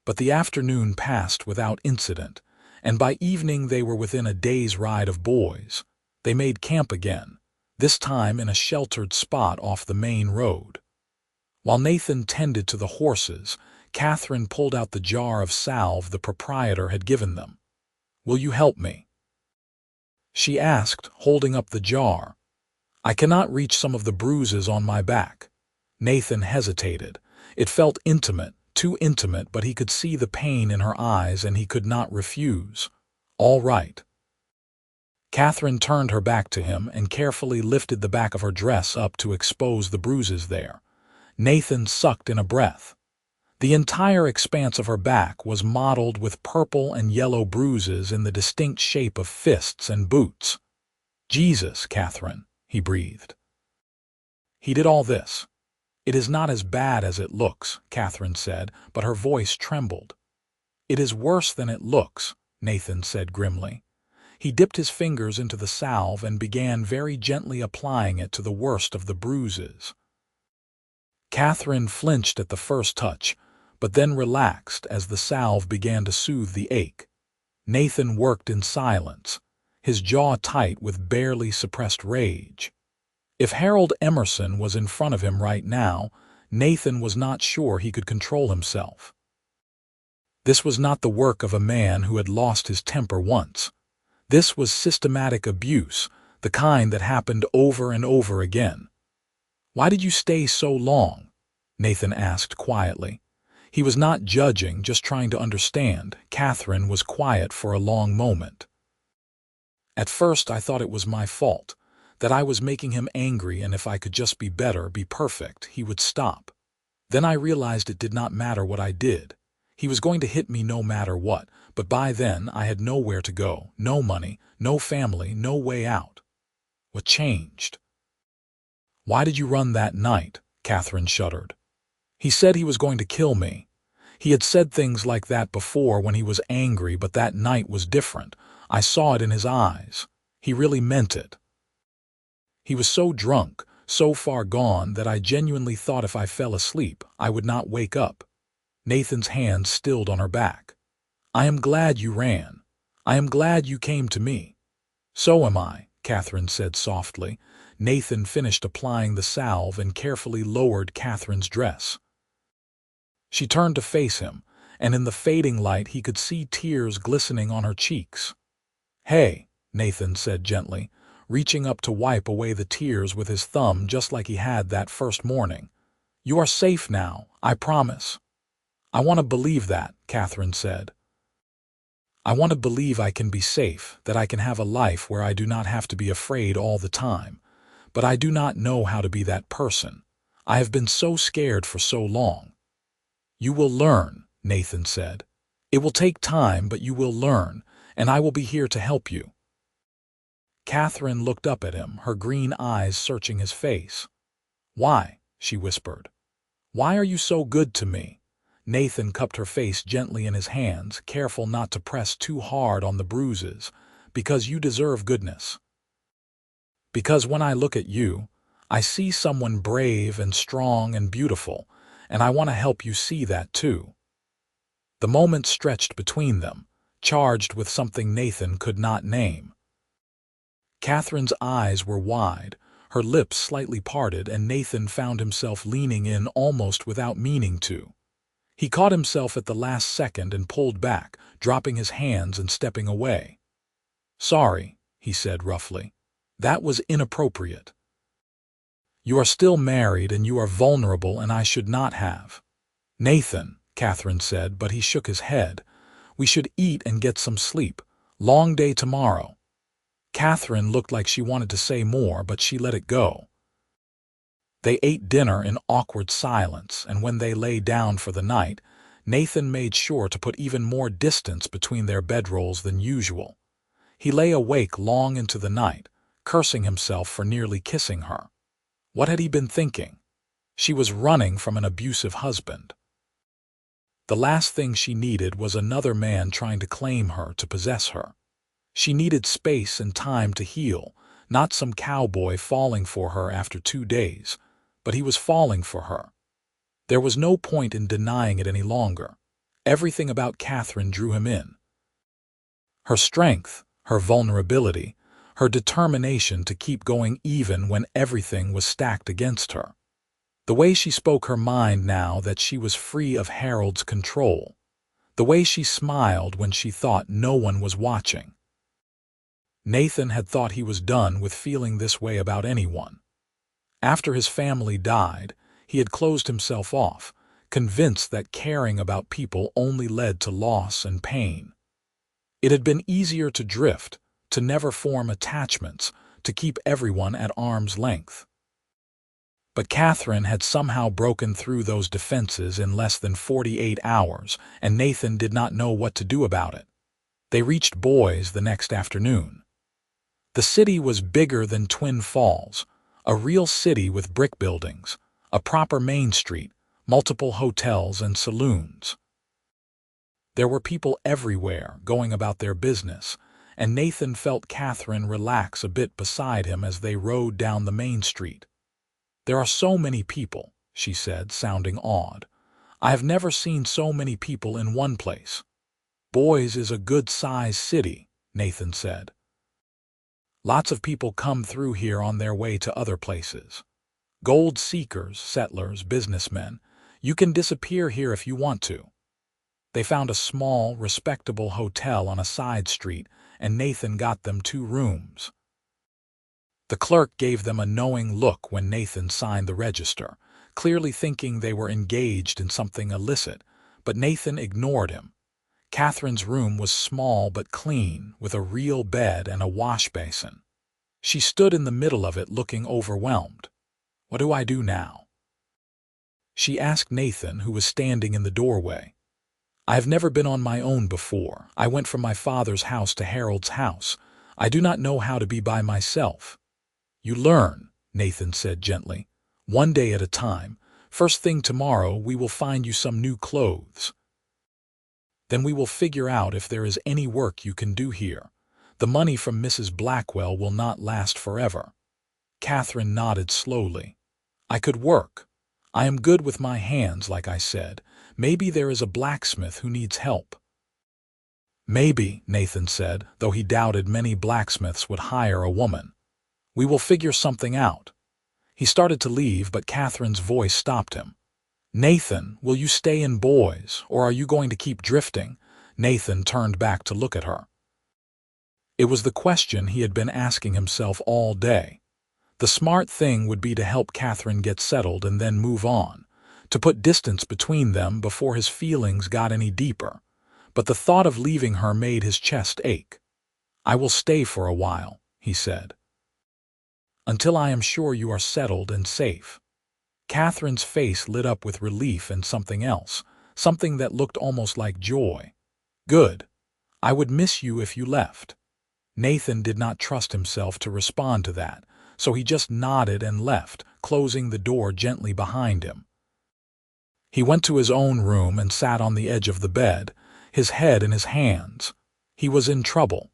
But the afternoon passed without incident, and by evening they were within a day's ride of Boys. They made camp again, this time in a sheltered spot off the main road. While Nathan tended to the horses, Katherine pulled out the jar of salve the proprietor had given them. "Will you help me?" she asked, holding up the jar. "I cannot reach some of the bruises on my back." Nathan hesitated. It felt intimate, too intimate, but he could see the pain in her eyes and he could not refuse. "All right." Katherine turned her back to him and carefully lifted the back of her dress up to expose the bruises there. Nathan sucked in a breath. The entire expanse of her back was mottled with purple and yellow bruises in the distinct shape of fists and boots. "Jesus, Katherine," he breathed. "He did all this." "It is not as bad as it looks," Katherine said, but her voice trembled. "It is worse than it looks," Nathan said grimly. He dipped his fingers into the salve and began very gently applying it to the worst of the bruises. Katherine flinched at the first touch, but then relaxed as the salve began to soothe the ache. Nathan worked in silence, his jaw tight with barely suppressed rage. If Harold Emerson was in front of him right now, Nathan was not sure he could control himself. This was not the work of a man who had lost his temper once. This was systematic abuse, the kind that happened over and over again. "Why did you stay so long?" Nathan asked quietly. He was not judging, just trying to understand. Katherine was quiet for a long moment. "At first I thought it was my fault, that I was making him angry, and if I could just be better, be perfect, he would stop. Then I realized it did not matter what I did. He was going to hit me no matter what, but by then I had nowhere to go, no money, no family, no way out." "What changed?" "Why did you run that night?" Katherine shuddered. "He said he was going to kill me. He had said things like that before when he was angry, but that night was different. I saw it in his eyes. He really meant it. He was so drunk, so far gone, that I genuinely thought if I fell asleep, I would not wake up." Nathan's hand stilled on her back. "I am glad you ran. I am glad you came to me." "So am I," Katherine said softly. Nathan finished applying the salve and carefully lowered Katherine's dress. She turned to face him, and in the fading light he could see tears glistening on her cheeks. "Hey," Nathan said gently, reaching up to wipe away the tears with his thumb just like he had that first morning. "You are safe now, I promise." "I want to believe that," Katherine said. I want to believe I can be safe, that I can have a life where I do not have to be afraid all the time. But I do not know how to be that person. I have been so scared for so long. You will learn, Nathan said. It will take time, but you will learn, and I will be here to help you. Katherine looked up at him, her green eyes searching his face. Why? She whispered. Why are you so good to me? Nathan cupped her face gently in his hands, careful not to press too hard on the bruises. Because you deserve goodness. Because when I look at you, I see someone brave and strong and beautiful, and I want to help you see that too. The moment stretched between them, charged with something Nathan could not name. Katherine's eyes were wide, her lips slightly parted, and Nathan found himself leaning in almost without meaning to. He caught himself at the last second and pulled back, dropping his hands and stepping away. Sorry, he said roughly. That was inappropriate. You are still married and you are vulnerable, and I should not have. Nathan, Katherine said, but he shook his head. We should eat and get some sleep. Long day tomorrow. Katherine looked like she wanted to say more, but she let it go. They ate dinner in awkward silence, and when they lay down for the night, Nathan made sure to put even more distance between their bedrolls than usual. He lay awake long into the night, cursing himself for nearly kissing her. What had he been thinking? She was running from an abusive husband. The last thing she needed was another man trying to claim her, to possess her. She needed space and time to heal, not some cowboy falling for her after 2 days, but he was falling for her. There was no point in denying it any longer. Everything about Katherine drew him in. Her strength, her vulnerability, her determination to keep going even when everything was stacked against her. The way she spoke her mind now that she was free of Harold's control. The way she smiled when she thought no one was watching. Nathan had thought he was done with feeling this way about anyone. After his family died, he had closed himself off, convinced that caring about people only led to loss and pain. It had been easier to drift, to never form attachments, to keep everyone at arm's length. But Katherine had somehow broken through those defenses in less than 48 hours, and Nathan did not know what to do about it. They reached Boise the next afternoon. The city was bigger than Twin Falls, a real city with brick buildings, a proper main street, multiple hotels and saloons. There were people everywhere going about their business, and Nathan felt Katherine relax a bit beside him as they rode down the main street. There are so many people, she said, sounding awed. I have never seen so many people in one place. Boise is a good-sized city, Nathan said. Lots of people come through here on their way to other places. Gold seekers, settlers, businessmen. You can disappear here if you want to. They found a small, respectable hotel on a side street, and Nathan got them 2 rooms. The clerk gave them a knowing look when Nathan signed the register, clearly thinking they were engaged in something illicit, but Nathan ignored him. Katherine's room was small but clean, with a real bed and a wash basin. She stood in the middle of it looking overwhelmed. What do I do now? She asked Nathan, who was standing in the doorway. I have never been on my own before. I went from my father's house to Harold's house. I do not know how to be by myself. You learn, Nathan said gently. One day at a time. First thing tomorrow we will find you some new clothes. Then we will figure out if there is any work you can do here. The money from Mrs. Blackwell will not last forever. Katherine nodded slowly. I could work. I am good with my hands, like I said. Maybe there is a blacksmith who needs help. Maybe, Nathan said, though he doubted many blacksmiths would hire a woman. We will figure something out. He started to leave, but Katherine's voice stopped him. Nathan, will you stay in Boise, or are you going to keep drifting? Nathan turned back to look at her. It was the question he had been asking himself all day. The smart thing would be to help Katherine get settled and then move on, to put distance between them before his feelings got any deeper. but the thought of leaving her made his chest ache. "I will stay for a while," he said, "until I am sure you are settled and safe." Catherine's face lit up with relief and something else, something that looked almost like joy. "Good. I would miss you if you left." Nathan did not trust himself to respond to that, so he just nodded and left, closing the door gently behind him. He went to his own room and sat on the edge of the bed, his head in his hands. He was in trouble.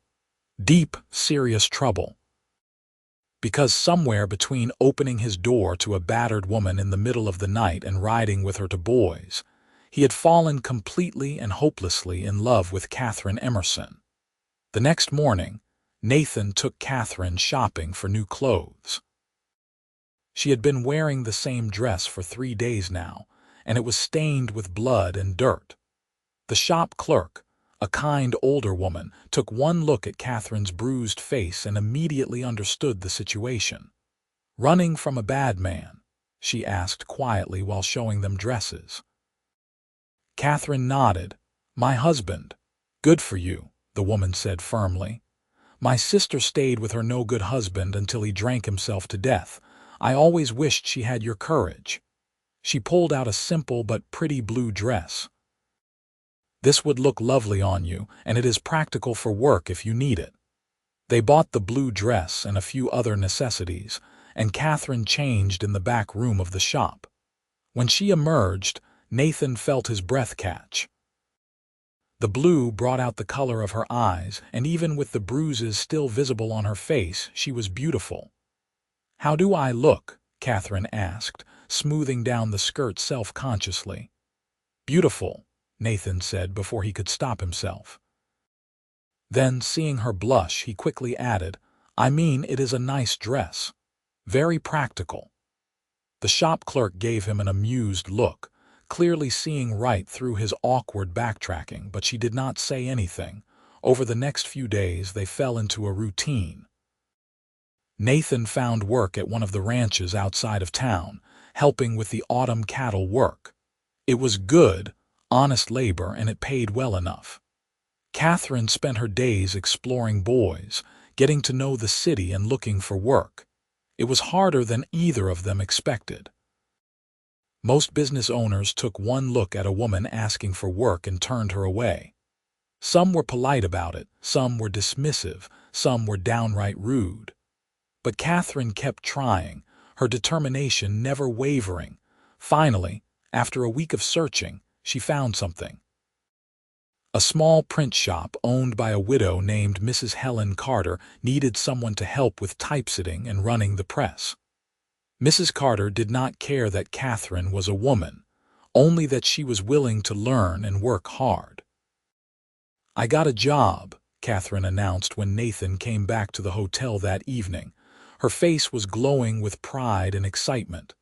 Deep, serious trouble. Because somewhere between opening his door to a battered woman in the middle of the night and riding with her to Boys, he had fallen completely and hopelessly in love with Katherine Emerson. The next morning, Nathan took Katherine shopping for new clothes. She had been wearing the same dress for 3 days now, and it was stained with blood and dirt. The shop clerk, a kind older woman, took one look at Katherine's bruised face and immediately understood the situation. "Running from a bad man?" she asked quietly while showing them dresses. Katherine nodded. "My husband." "Good for you," the woman said firmly. "My sister stayed with her no-good husband until he drank himself to death. I always wished she had your courage." She pulled out a simple but pretty blue dress. "This would look lovely on you, and it is practical for work if you need it." They bought the blue dress and a few other necessities, and Katherine changed in the back room of the shop. When she emerged, Nathan felt his breath catch. The blue brought out the color of her eyes, and even with the bruises still visible on her face, she was beautiful. "How do I look?" Katherine asked, smoothing down the skirt self-consciously. "Beautiful," Nathan said before he could stop himself. Then, seeing her blush, he quickly added, "I mean, it is a nice dress. Very practical." The shop clerk gave him an amused look, clearly seeing right through his awkward backtracking, but she did not say anything. Over the next few days, they fell into a routine. Nathan found work at one of the ranches outside of town, helping with the autumn cattle work. It was good, honest labor, and it paid well enough. Katherine spent her days exploring Boys, getting to know the city and looking for work. It was harder than either of them expected. Most business owners took one look at a woman asking for work and turned her away. Some were polite about it, some were dismissive, some were downright rude. But Katherine kept trying, her determination never wavering. Finally, after a week of searching, she found something. A small print shop owned by a widow named Mrs. Helen Carter needed someone to help with typesetting and running the press. Mrs. Carter did not care that Katherine was a woman, only that she was willing to learn and work hard. "I got a job," Katherine announced when Nathan came back to the hotel that evening. Her face was glowing with pride and excitement.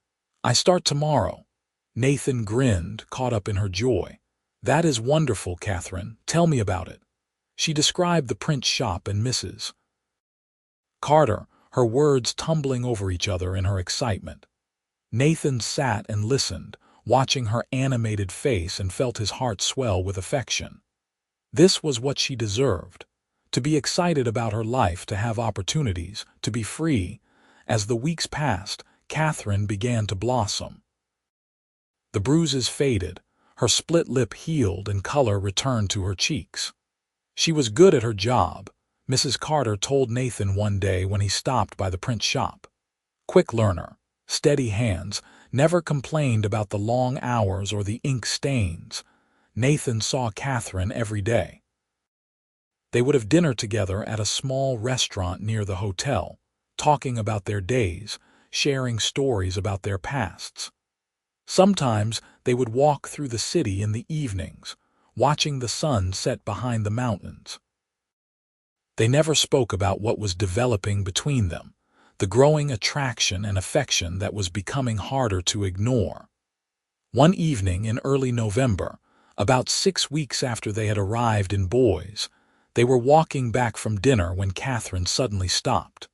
"I start tomorrow." Nathan grinned, caught up in her joy. "That is wonderful, Katherine. Tell me about it." She described the print shop and Mrs. Carter, her words tumbling over each other in her excitement. Nathan sat and listened, watching her animated face, and felt his heart swell with affection. This was what she deserved, to be excited about her life, to have opportunities, to be free. As the weeks passed, Katherine began to blossom. The bruises faded, her split lip healed, and color returned to her cheeks. She was good at her job, Mrs. Carter told Nathan one day when he stopped by the print shop. Quick learner, steady hands, never complained about the long hours or the ink stains. Nathan saw Katherine every day. They would have dinner together at a small restaurant near the hotel, talking about their days, sharing stories about their pasts. Sometimes they would walk through the city in the evenings, watching the sun set behind the mountains. They never spoke about what was developing between them, the growing attraction and affection that was becoming harder to ignore. One evening in early November, about 6 weeks after they had arrived in Boys, they were walking back from dinner when Katherine suddenly stopped.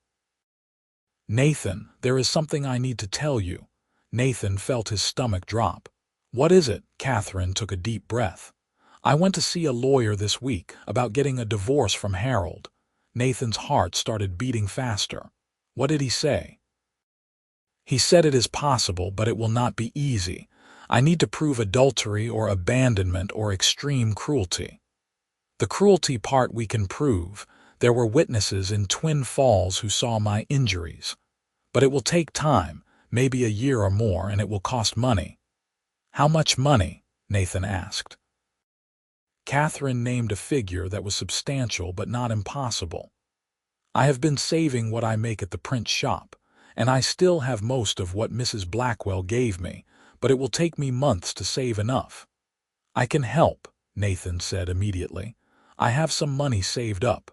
"Nathan, there is something I need to tell you." Nathan felt his stomach drop. "What is it?" Katherine took a deep breath. I went to see a lawyer this week about getting a divorce from Harold. Nathan's heart started beating faster. What did he say? He said it is possible, but it will not be easy. I need to prove adultery or abandonment or extreme cruelty. The cruelty part we can prove. There were witnesses in Twin Falls who saw my injuries. But it will take time, maybe a year or more, and it will cost money. How much money? Nathan asked. Katherine named a figure that was substantial but not impossible. I have been saving what I make at the print shop, and I still have most of what Mrs. Blackwell gave me, but it will take me months to save enough. I can help, Nathan said immediately. I have some money saved up.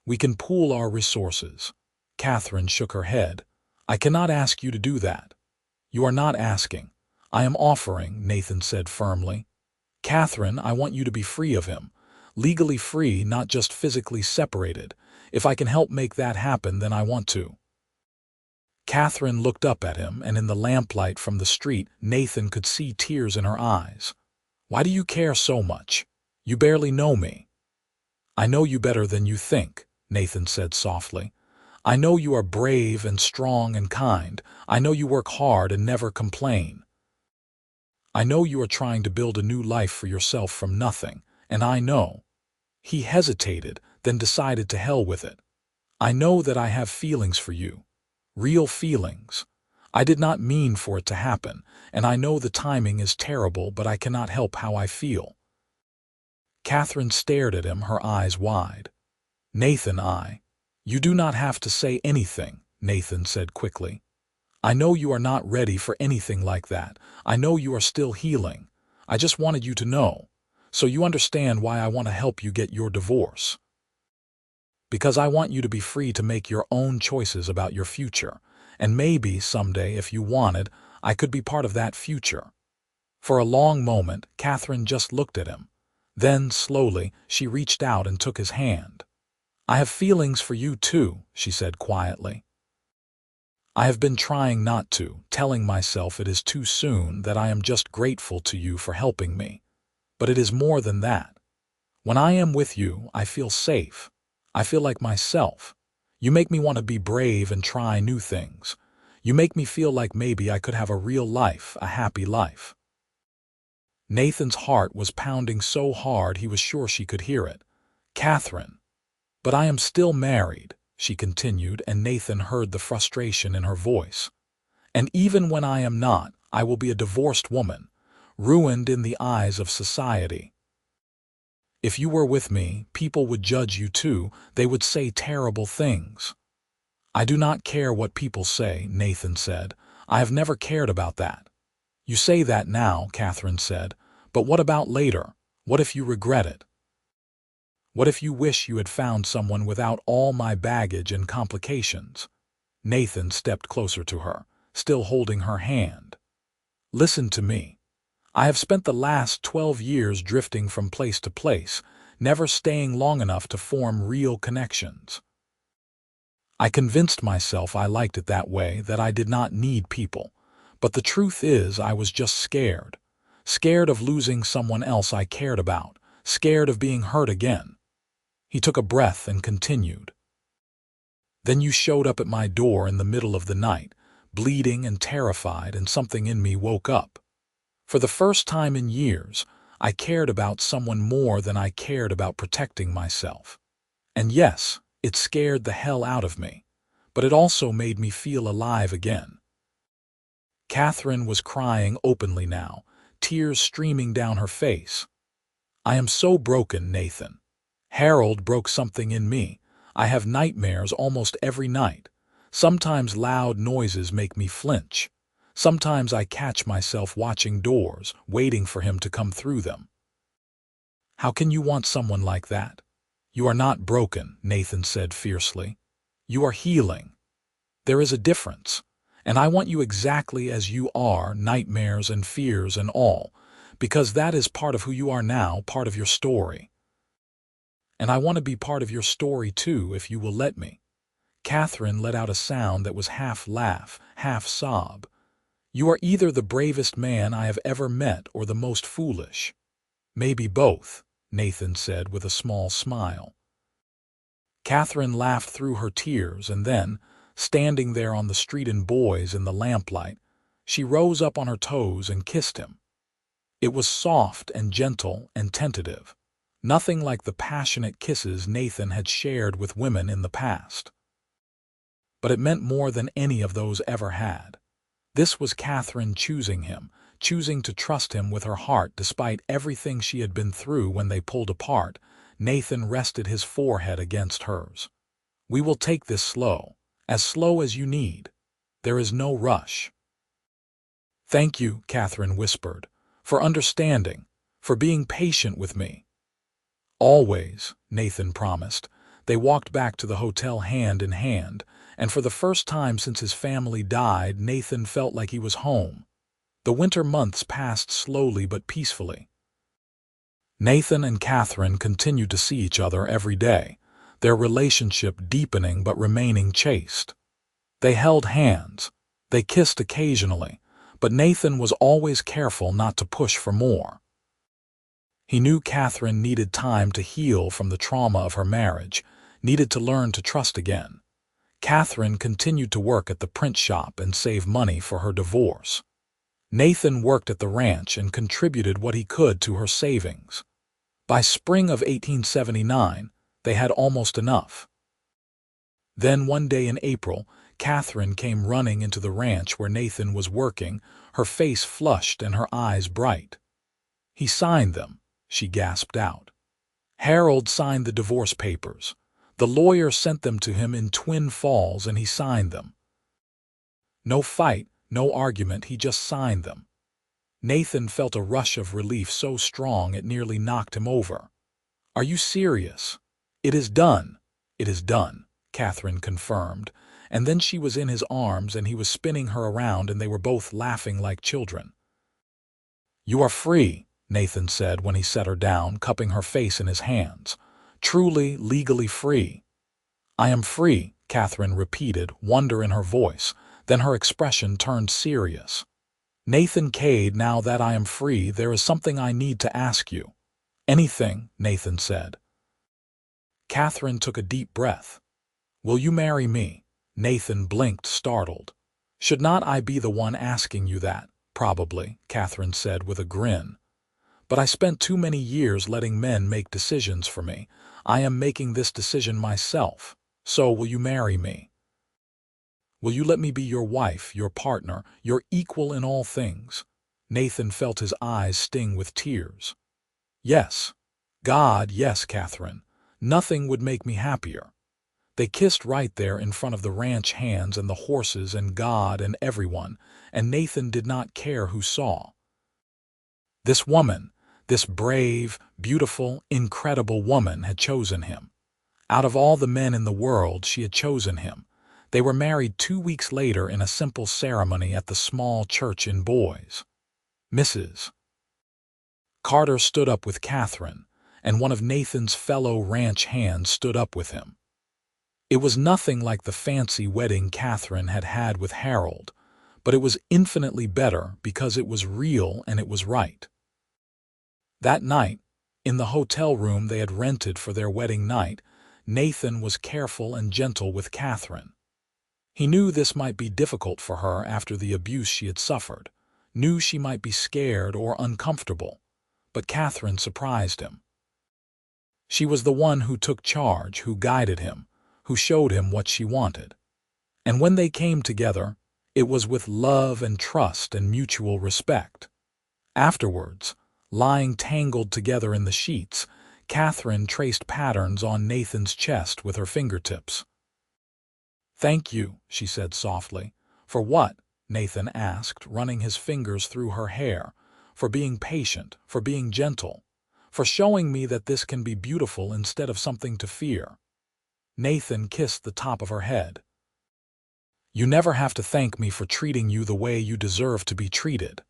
We can pool our resources. Katherine shook her head. I cannot ask you to do that. You are not asking. I am offering, Nathan said firmly. Katherine, I want you to be free of him. Legally free, not just physically separated. If I can help make that happen, then I want to. Katherine looked up at him, and in the lamplight from the street, Nathan could see tears in her eyes. Why do you care so much? You barely know me. I know you better than you think, Nathan said softly. I know you are brave and strong and kind. I know you work hard and never complain. I know you are trying to build a new life for yourself from nothing, and I know. He hesitated, then decided to hell with it. I know that I have feelings for you. Real feelings. I did not mean for it to happen, and I know the timing is terrible, but I cannot help how I feel. Katherine stared at him, her eyes wide. Nathan, You do not have to say anything, Nathan said quickly. I know you are not ready for anything like that. I know you are still healing. I just wanted you to know, so you understand why I want to help you get your divorce. Because I want you to be free to make your own choices about your future, and maybe someday, if you wanted, I could be part of that future. For a long moment, Katherine just looked at him. Then, slowly, she reached out and took his hand. I have feelings for you too, she said quietly. I have been trying not to, telling myself it is too soon, that I am just grateful to you for helping me. But it is more than that. When I am with you, I feel safe. I feel like myself. You make me want to be brave and try new things. You make me feel like maybe I could have a real life, a happy life. Nathan's heart was pounding so hard he was sure she could hear it. Katherine. But I am still married, she continued, and Nathan heard the frustration in her voice. And even when I am not, I will be a divorced woman, ruined in the eyes of society. If you were with me, people would judge you too. They would say terrible things. I do not care what people say, Nathan said. I have never cared about that. You say that now, Katherine said, but what about later? What if you regret it? What if you wish you had found someone without all my baggage and complications? Nathan stepped closer to her, still holding her hand. Listen to me. I have spent the last 12 years drifting from place to place, never staying long enough to form real connections. I convinced myself I liked it that way, that I did not need people. But the truth is, I was just scared. Scared of losing someone else I cared about. Scared of being hurt again. He took a breath and continued. Then you showed up at my door in the middle of the night, bleeding and terrified, and something in me woke up. For the first time in years, I cared about someone more than I cared about protecting myself. And yes, it scared the hell out of me, but it also made me feel alive again. Katherine was crying openly now, tears streaming down her face. I am so broken, Nathan. Harold broke something in me. I have nightmares almost every night. Sometimes loud noises make me flinch. Sometimes I catch myself watching doors, waiting for him to come through them. How can you want someone like that? You are not broken, Nathan said fiercely. You are healing. There is a difference, and I want you exactly as you are, nightmares and fears and all, because that is part of who you are now, part of your story. And I want to be part of your story too, if you will let me. Katherine let out a sound that was half laugh, half sob. You are either the bravest man I have ever met or the most foolish. Maybe both, Nathan said with a small smile. Katherine laughed through her tears, and then, standing there on the street in boys in the lamplight, she rose up on her toes and kissed him. It was soft and gentle and tentative, nothing like the passionate kisses Nathan had shared with women in the past. But it meant more than any of those ever had. This was Katherine choosing him, choosing to trust him with her heart despite everything she had been through. When they pulled apart, Nathan rested his forehead against hers. "We will take this slow as you need. There is no rush." "Thank you," Katherine whispered, "for understanding, for being patient with me." "Always," Nathan promised. They walked back to the hotel hand in hand, and for the first time since his family died, Nathan felt like he was home. The winter months passed slowly but peacefully. Nathan and Katherine continued to see each other every day, their relationship deepening but remaining chaste. They held hands, they kissed occasionally, but Nathan was always careful not to push for more. He knew Katherine needed time to heal from the trauma of her marriage, needed to learn to trust again. Katherine continued to work at the print shop and save money for her divorce. Nathan worked at the ranch and contributed what he could to her savings. By spring of 1879, they had almost enough. Then one day in April, Katherine came running into the ranch where Nathan was working, her face flushed and her eyes bright. "He signed them," she gasped out. "Harold signed the divorce papers. The lawyer sent them to him in Twin Falls and he signed them. No fight, no argument, he just signed them." Nathan felt a rush of relief so strong it nearly knocked him over. "Are you serious?" "It is done. It is done," Katherine confirmed, and then she was in his arms and he was spinning her around and they were both laughing like children. "You are free," Nathan said when he set her down, cupping her face in his hands. "Truly, legally free." "I am free," Katherine repeated, wonder in her voice. Then her expression turned serious. "Nathan Kade, now that I am free, there is something I need to ask you." "Anything," Nathan said. Katherine took a deep breath. "Will you marry me?" Nathan blinked, startled. "Should not I be the one asking you that?" "Probably," Katherine said with a grin. "But I spent too many years letting men make decisions for me. I am making this decision myself. So will you marry me? Will you let me be your wife, your partner, your equal in all things?" Nathan felt his eyes sting with tears. "Yes. God, yes, Katherine. Nothing would make me happier." They kissed right there in front of the ranch hands and the horses and God and everyone, and Nathan did not care who saw. This woman, this brave, beautiful, incredible woman had chosen him. Out of all the men in the world, she had chosen him. They were married 2 weeks later in a simple ceremony at the small church in Boise. Mrs. Carter stood up with Katherine, and one of Nathan's fellow ranch hands stood up with him. It was nothing like the fancy wedding Katherine had had with Harold, but it was infinitely better because it was real and it was right. That night, in the hotel room they had rented for their wedding night, Nathan was careful and gentle with Katherine. He knew this might be difficult for her after the abuse she had suffered, knew she might be scared or uncomfortable, but Katherine surprised him. She was the one who took charge, who guided him, who showed him what she wanted. And when they came together, it was with love and trust and mutual respect. Afterwards, lying tangled together in the sheets, Katherine traced patterns on Nathan's chest with her fingertips. "Thank you," she said softly. "For what?" Nathan asked, running his fingers through her hair. "For being patient, for being gentle, for showing me that this can be beautiful instead of something to fear." Nathan kissed the top of her head. "You never have to thank me for treating you the way you deserve to be treated."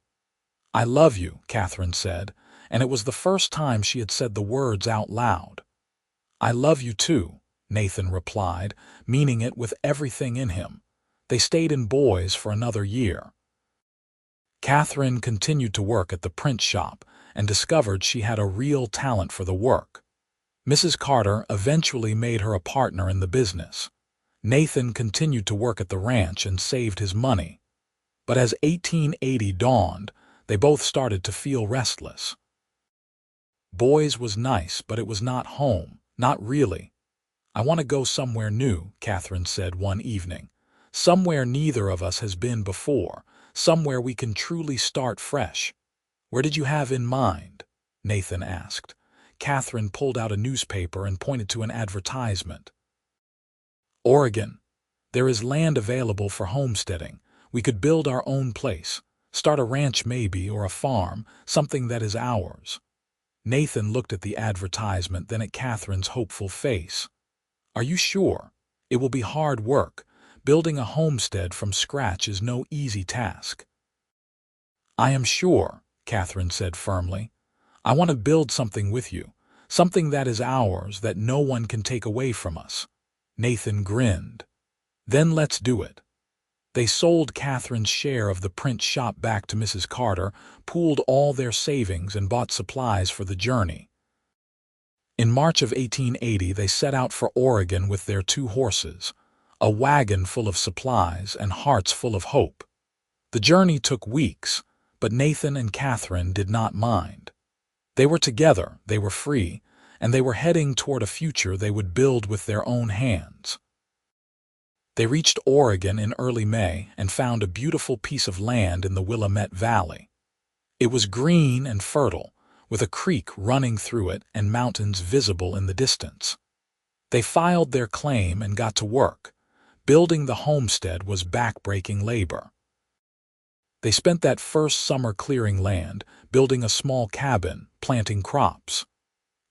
"I love you," Katherine said, and it was the first time she had said the words out loud. "I love you too," Nathan replied, meaning it with everything in him. They stayed in Boise for another year. Katherine continued to work at the print shop, and discovered she had a real talent for the work. Mrs. Carter eventually made her a partner in the business. Nathan continued to work at the ranch and saved his money. But as 1880 dawned, they both started to feel restless. Boys was nice, but it was not home, not really. "I want to go somewhere new," Katherine said one evening. "Somewhere neither of us has been before, somewhere we can truly start fresh." "Where did you have in mind?" Nathan asked. Katherine pulled out a newspaper and pointed to an advertisement. "Oregon. There is land available for homesteading. We could build our own place, start a ranch maybe, or a farm, something that is ours." Nathan looked at the advertisement, then at Katherine's hopeful face. "Are you sure? It will be hard work. Building a homestead from scratch is no easy task." "I am sure," Katherine said firmly. "I want to build something with you, something that is ours, that no one can take away from us." Nathan grinned. "Then let's do it." They sold Katherine's share of the print shop back to Mrs. Carter, pooled all their savings, and bought supplies for the journey. In March of 1880, they set out for Oregon with their 2 horses, a wagon full of supplies and hearts full of hope. The journey took weeks, but Nathan and Katherine did not mind. They were together, they were free, and they were heading toward a future they would build with their own hands. They reached Oregon in early May and found a beautiful piece of land in the Willamette Valley. It was green and fertile, with a creek running through it and mountains visible in the distance. They filed their claim and got to work. Building the homestead was back-breaking labor. They spent that first summer clearing land, building a small cabin, planting crops.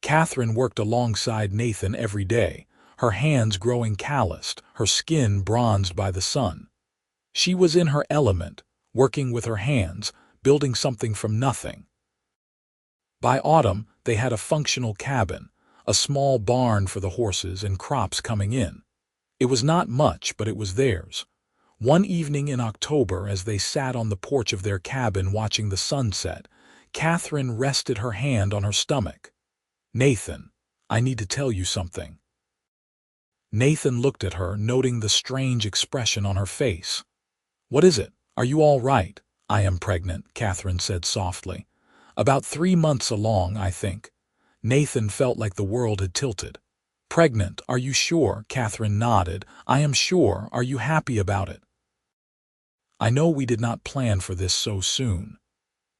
Katherine worked alongside Nathan every day, her hands growing calloused, her skin bronzed by the sun. She was in her element, working with her hands, building something from nothing. By autumn, they had a functional cabin, a small barn for the horses, and crops coming in. It was not much, but it was theirs. One evening in October, as they sat on the porch of their cabin watching the sunset, Katherine rested her hand on her stomach. "Nathan, I need to tell you something." Nathan looked at her, noting the strange expression on her face. "What is it? Are you all right?" "I am pregnant," Katherine said softly. "About 3 months along, I think." Nathan felt like the world had tilted. "Pregnant, are you sure?" Katherine nodded. "I am sure. Are you happy about it?" "I know we did not plan for this so soon."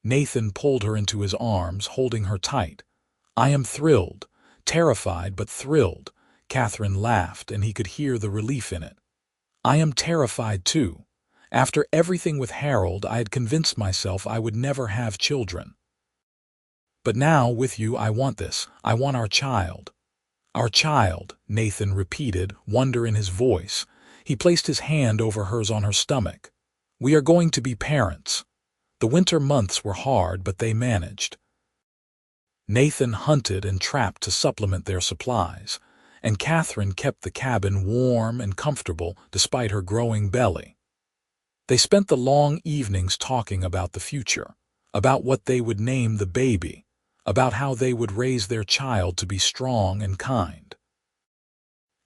Nathan pulled her into his arms, holding her tight. "I am thrilled, terrified but thrilled." Katherine laughed, and he could hear the relief in it. "I am terrified too. After everything with Harold, I had convinced myself I would never have children. But now, with you, I want this. I want our child." "Our child," Nathan repeated, wonder in his voice. He placed his hand over hers on her stomach. "We are going to be parents." The winter months were hard, but they managed. Nathan hunted and trapped to supplement their supplies, and Katherine kept the cabin warm and comfortable despite her growing belly. They spent the long evenings talking about the future, about what they would name the baby, about how they would raise their child to be strong and kind.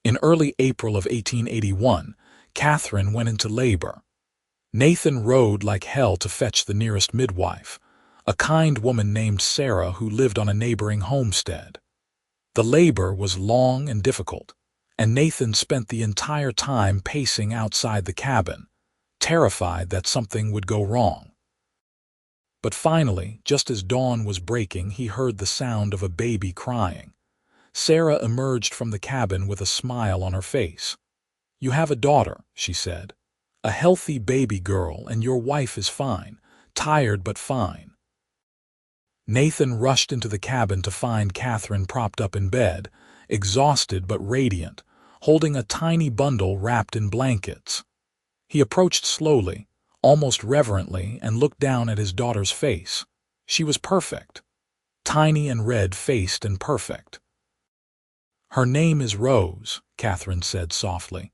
In early April of 1881, Katherine went into labor. Nathan rode like hell to fetch the nearest midwife, a kind woman named Sarah who lived on a neighboring homestead. The labor was long and difficult, and Nathan spent the entire time pacing outside the cabin, terrified that something would go wrong. But finally, just as dawn was breaking, he heard the sound of a baby crying. Sarah emerged from the cabin with a smile on her face. "You have a daughter," she said. "A healthy baby girl, and your wife is fine, tired but fine." Nathan rushed into the cabin to find Katherine propped up in bed, exhausted but radiant, holding a tiny bundle wrapped in blankets. He approached slowly, almost reverently, and looked down at his daughter's face. She was perfect, tiny and red-faced and perfect. "Her name is Rose," Katherine said softly.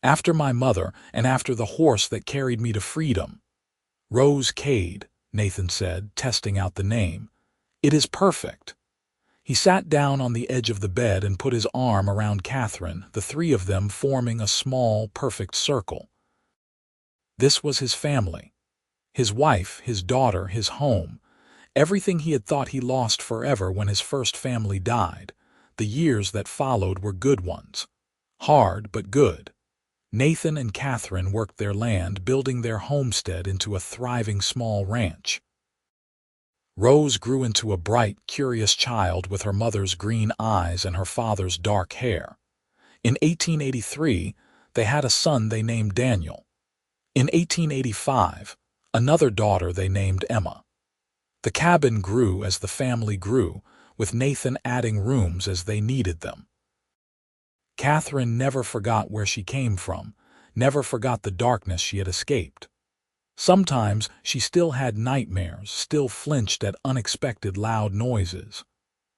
"After my mother and after the horse that carried me to freedom." "Rose Kade," Nathan said, testing out the name. It is perfect. He sat down on the edge of the bed and put his arm around Katherine, the three of them forming a small, perfect circle. This was his family. His wife, his daughter, his home. Everything he had thought he lost forever when his first family died. The years that followed were good ones. Hard, but good. Nathan and Katherine worked their land, building their homestead into a thriving small ranch. Rose grew into a bright, curious child with her mother's green eyes and her father's dark hair. In 1883, they had a son they named Daniel. In 1885, another daughter they named Emma. The cabin grew as the family grew, with Nathan adding rooms as they needed them. Katherine never forgot where she came from, never forgot the darkness she had escaped. Sometimes she still had nightmares, still flinched at unexpected loud noises.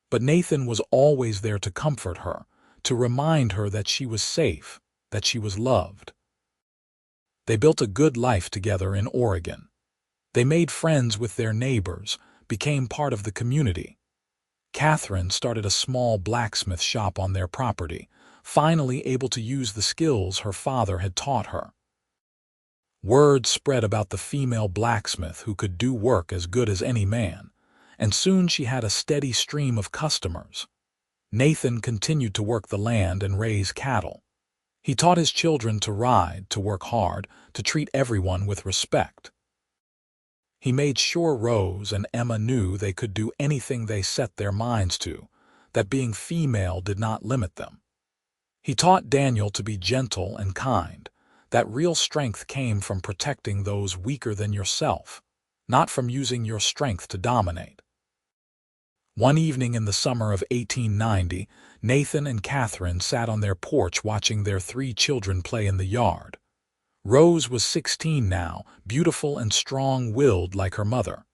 But Nathan was always there to comfort her, to remind her that she was safe, that she was loved. They built a good life together in Oregon. They made friends with their neighbors, became part of the community. Katherine started a small blacksmith shop on their property, finally able to use the skills her father had taught her. Word spread about the female blacksmith who could do work as good as any man, and soon she had a steady stream of customers. Nathan continued to work the land and raise cattle. He taught his children to ride, to work hard, to treat everyone with respect. He made sure Rose and Emma knew they could do anything they set their minds to, that being female did not limit them. He taught Daniel to be gentle and kind, that real strength came from protecting those weaker than yourself, not from using your strength to dominate. One evening in the summer of 1890, Nathan and Katherine sat on their porch watching their three children play in the yard. Rose was 16 now, beautiful and strong-willed like her mother.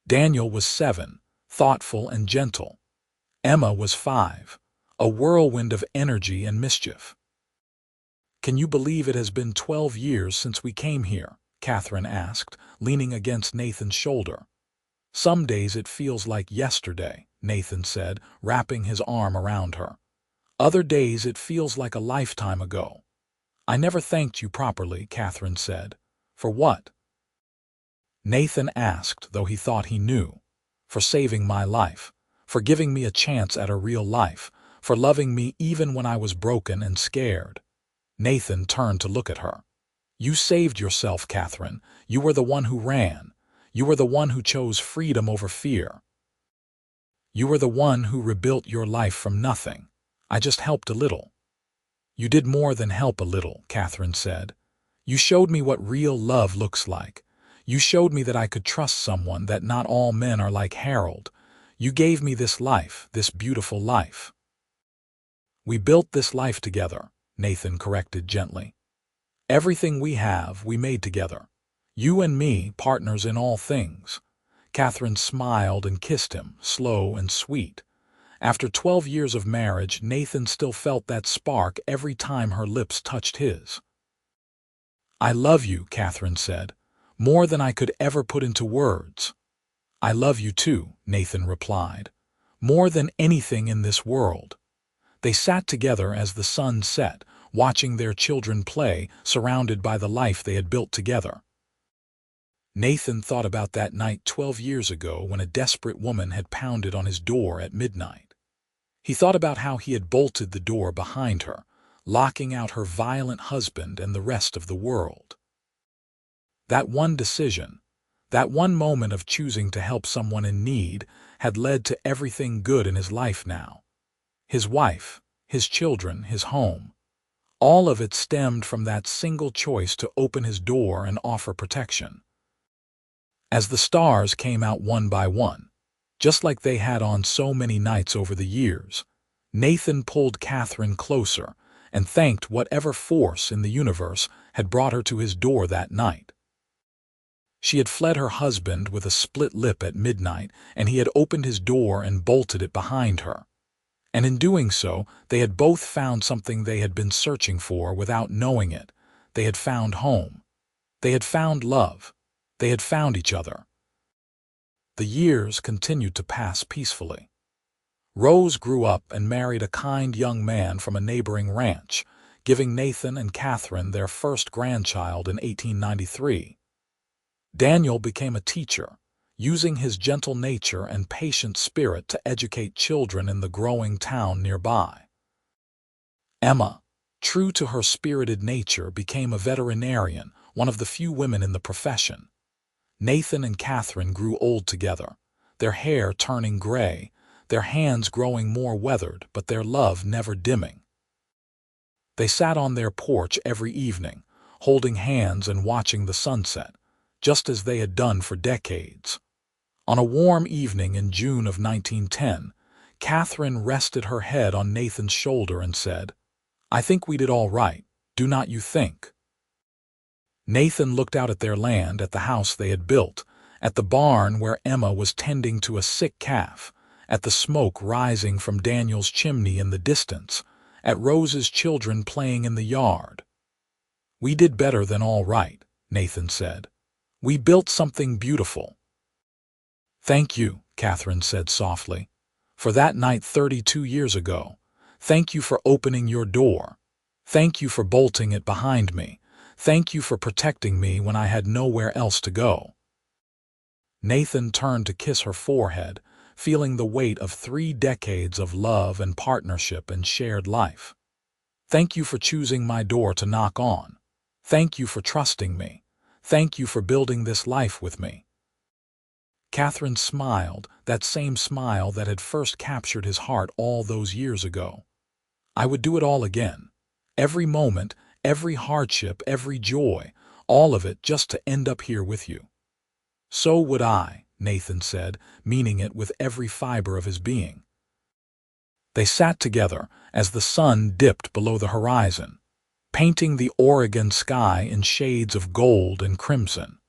Daniel was 7, thoughtful and gentle. Emma was 5, a whirlwind of energy and mischief. "Can you believe it has been 12 years since we came here?" Katherine asked, leaning against Nathan's shoulder. "Some days it feels like yesterday," Nathan said, wrapping his arm around her. "Other days it feels like a lifetime ago." "I never thanked you properly," Katherine said. "For what?" Nathan asked, though he thought he knew. "For saving my life, for giving me a chance at a real life, for loving me even when I was broken and scared." Nathan turned to look at her. "You saved yourself, Katherine. You were the one who ran. You were the one who chose freedom over fear. You were the one who rebuilt your life from nothing. I just helped a little." "You did more than help a little," Katherine said. "You showed me what real love looks like. You showed me that I could trust someone, that not all men are like Harold. You gave me this life, this beautiful life." "We built this life together," Nathan corrected gently. "Everything we have, we made together. You and me, partners in all things." Katherine smiled and kissed him, slow and sweet. After 12 years of marriage, Nathan still felt that spark every time her lips touched his. "I love you," Katherine said, "more than I could ever put into words." "I love you too," Nathan replied, "more than anything in this world." They sat together as the sun set, watching their children play, surrounded by the life they had built together. Nathan thought about that night 12 years ago when a desperate woman had pounded on his door at midnight. He thought about how he had bolted the door behind her, locking out her violent husband and the rest of the world. That one decision, that one moment of choosing to help someone in need, had led to everything good in his life now. His wife, his children, his home. All of it stemmed from that single choice to open his door and offer protection. As the stars came out one by one, just like they had on so many nights over the years, Nathan pulled Katherine closer and thanked whatever force in the universe had brought her to his door that night. She had fled her husband with a split lip at midnight, and he had opened his door and bolted it behind her. And in doing so, they had both found something they had been searching for without knowing it. They had found home. They had found love. They had found each other. The years continued to pass peacefully. Rose grew up and married a kind young man from a neighboring ranch, giving Nathan and Katherine their first grandchild in 1893. Daniel became a teacher, using his gentle nature and patient spirit to educate children in the growing town nearby. Emma, true to her spirited nature, became a veterinarian, one of the few women in the profession. Nathan and Katherine grew old together, their hair turning gray, their hands growing more weathered, but their love never dimming. They sat on their porch every evening, holding hands and watching the sunset, just as they had done for decades. On a warm evening in June of 1910, Katherine rested her head on Nathan's shoulder and said, "I think we did all right, do not you think?" Nathan looked out at their land, at the house they had built, at the barn where Emma was tending to a sick calf, at the smoke rising from Daniel's chimney in the distance, at Rose's children playing in the yard. "We did better than all right," Nathan said. "We built something beautiful." "Thank you," Katherine said softly, "for that night 32 years ago. Thank you for opening your door. Thank you for bolting it behind me. Thank you for protecting me when I had nowhere else to go." Nathan turned to kiss her forehead, feeling the weight of 3 decades of love and partnership and shared life. "Thank you for choosing my door to knock on. Thank you for trusting me. Thank you for building this life with me." Katherine smiled, that same smile that had first captured his heart all those years ago. "I would do it all again. Every moment, every hardship, every joy, all of it just to end up here with you." "So would I," Nathan said, meaning it with every fiber of his being. They sat together as the sun dipped below the horizon, painting the Oregon sky in shades of gold and crimson.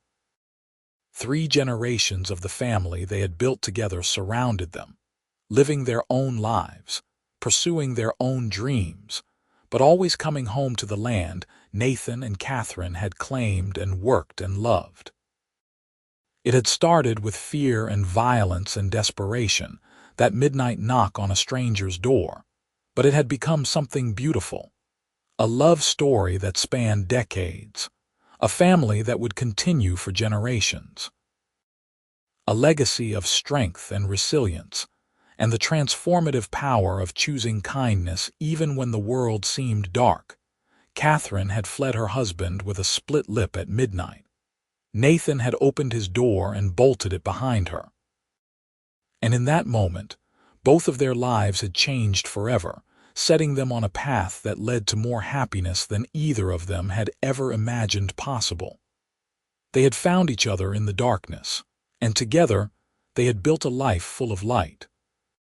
3 generations of the family they had built together surrounded them, living their own lives, pursuing their own dreams, but always coming home to the land Nathan and Katherine had claimed and worked and loved. It had started with fear and violence and desperation, that midnight knock on a stranger's door, but it had become something beautiful. A love story that spanned decades, a family that would continue for generations. A legacy of strength and resilience, and the transformative power of choosing kindness even when the world seemed dark. Katherine had fled her husband with a split lip at midnight. Nathan had opened his door and bolted it behind her. And in that moment, both of their lives had changed forever, setting them on a path that led to more happiness than either of them had ever imagined possible. They had found each other in the darkness, and together they had built a life full of light.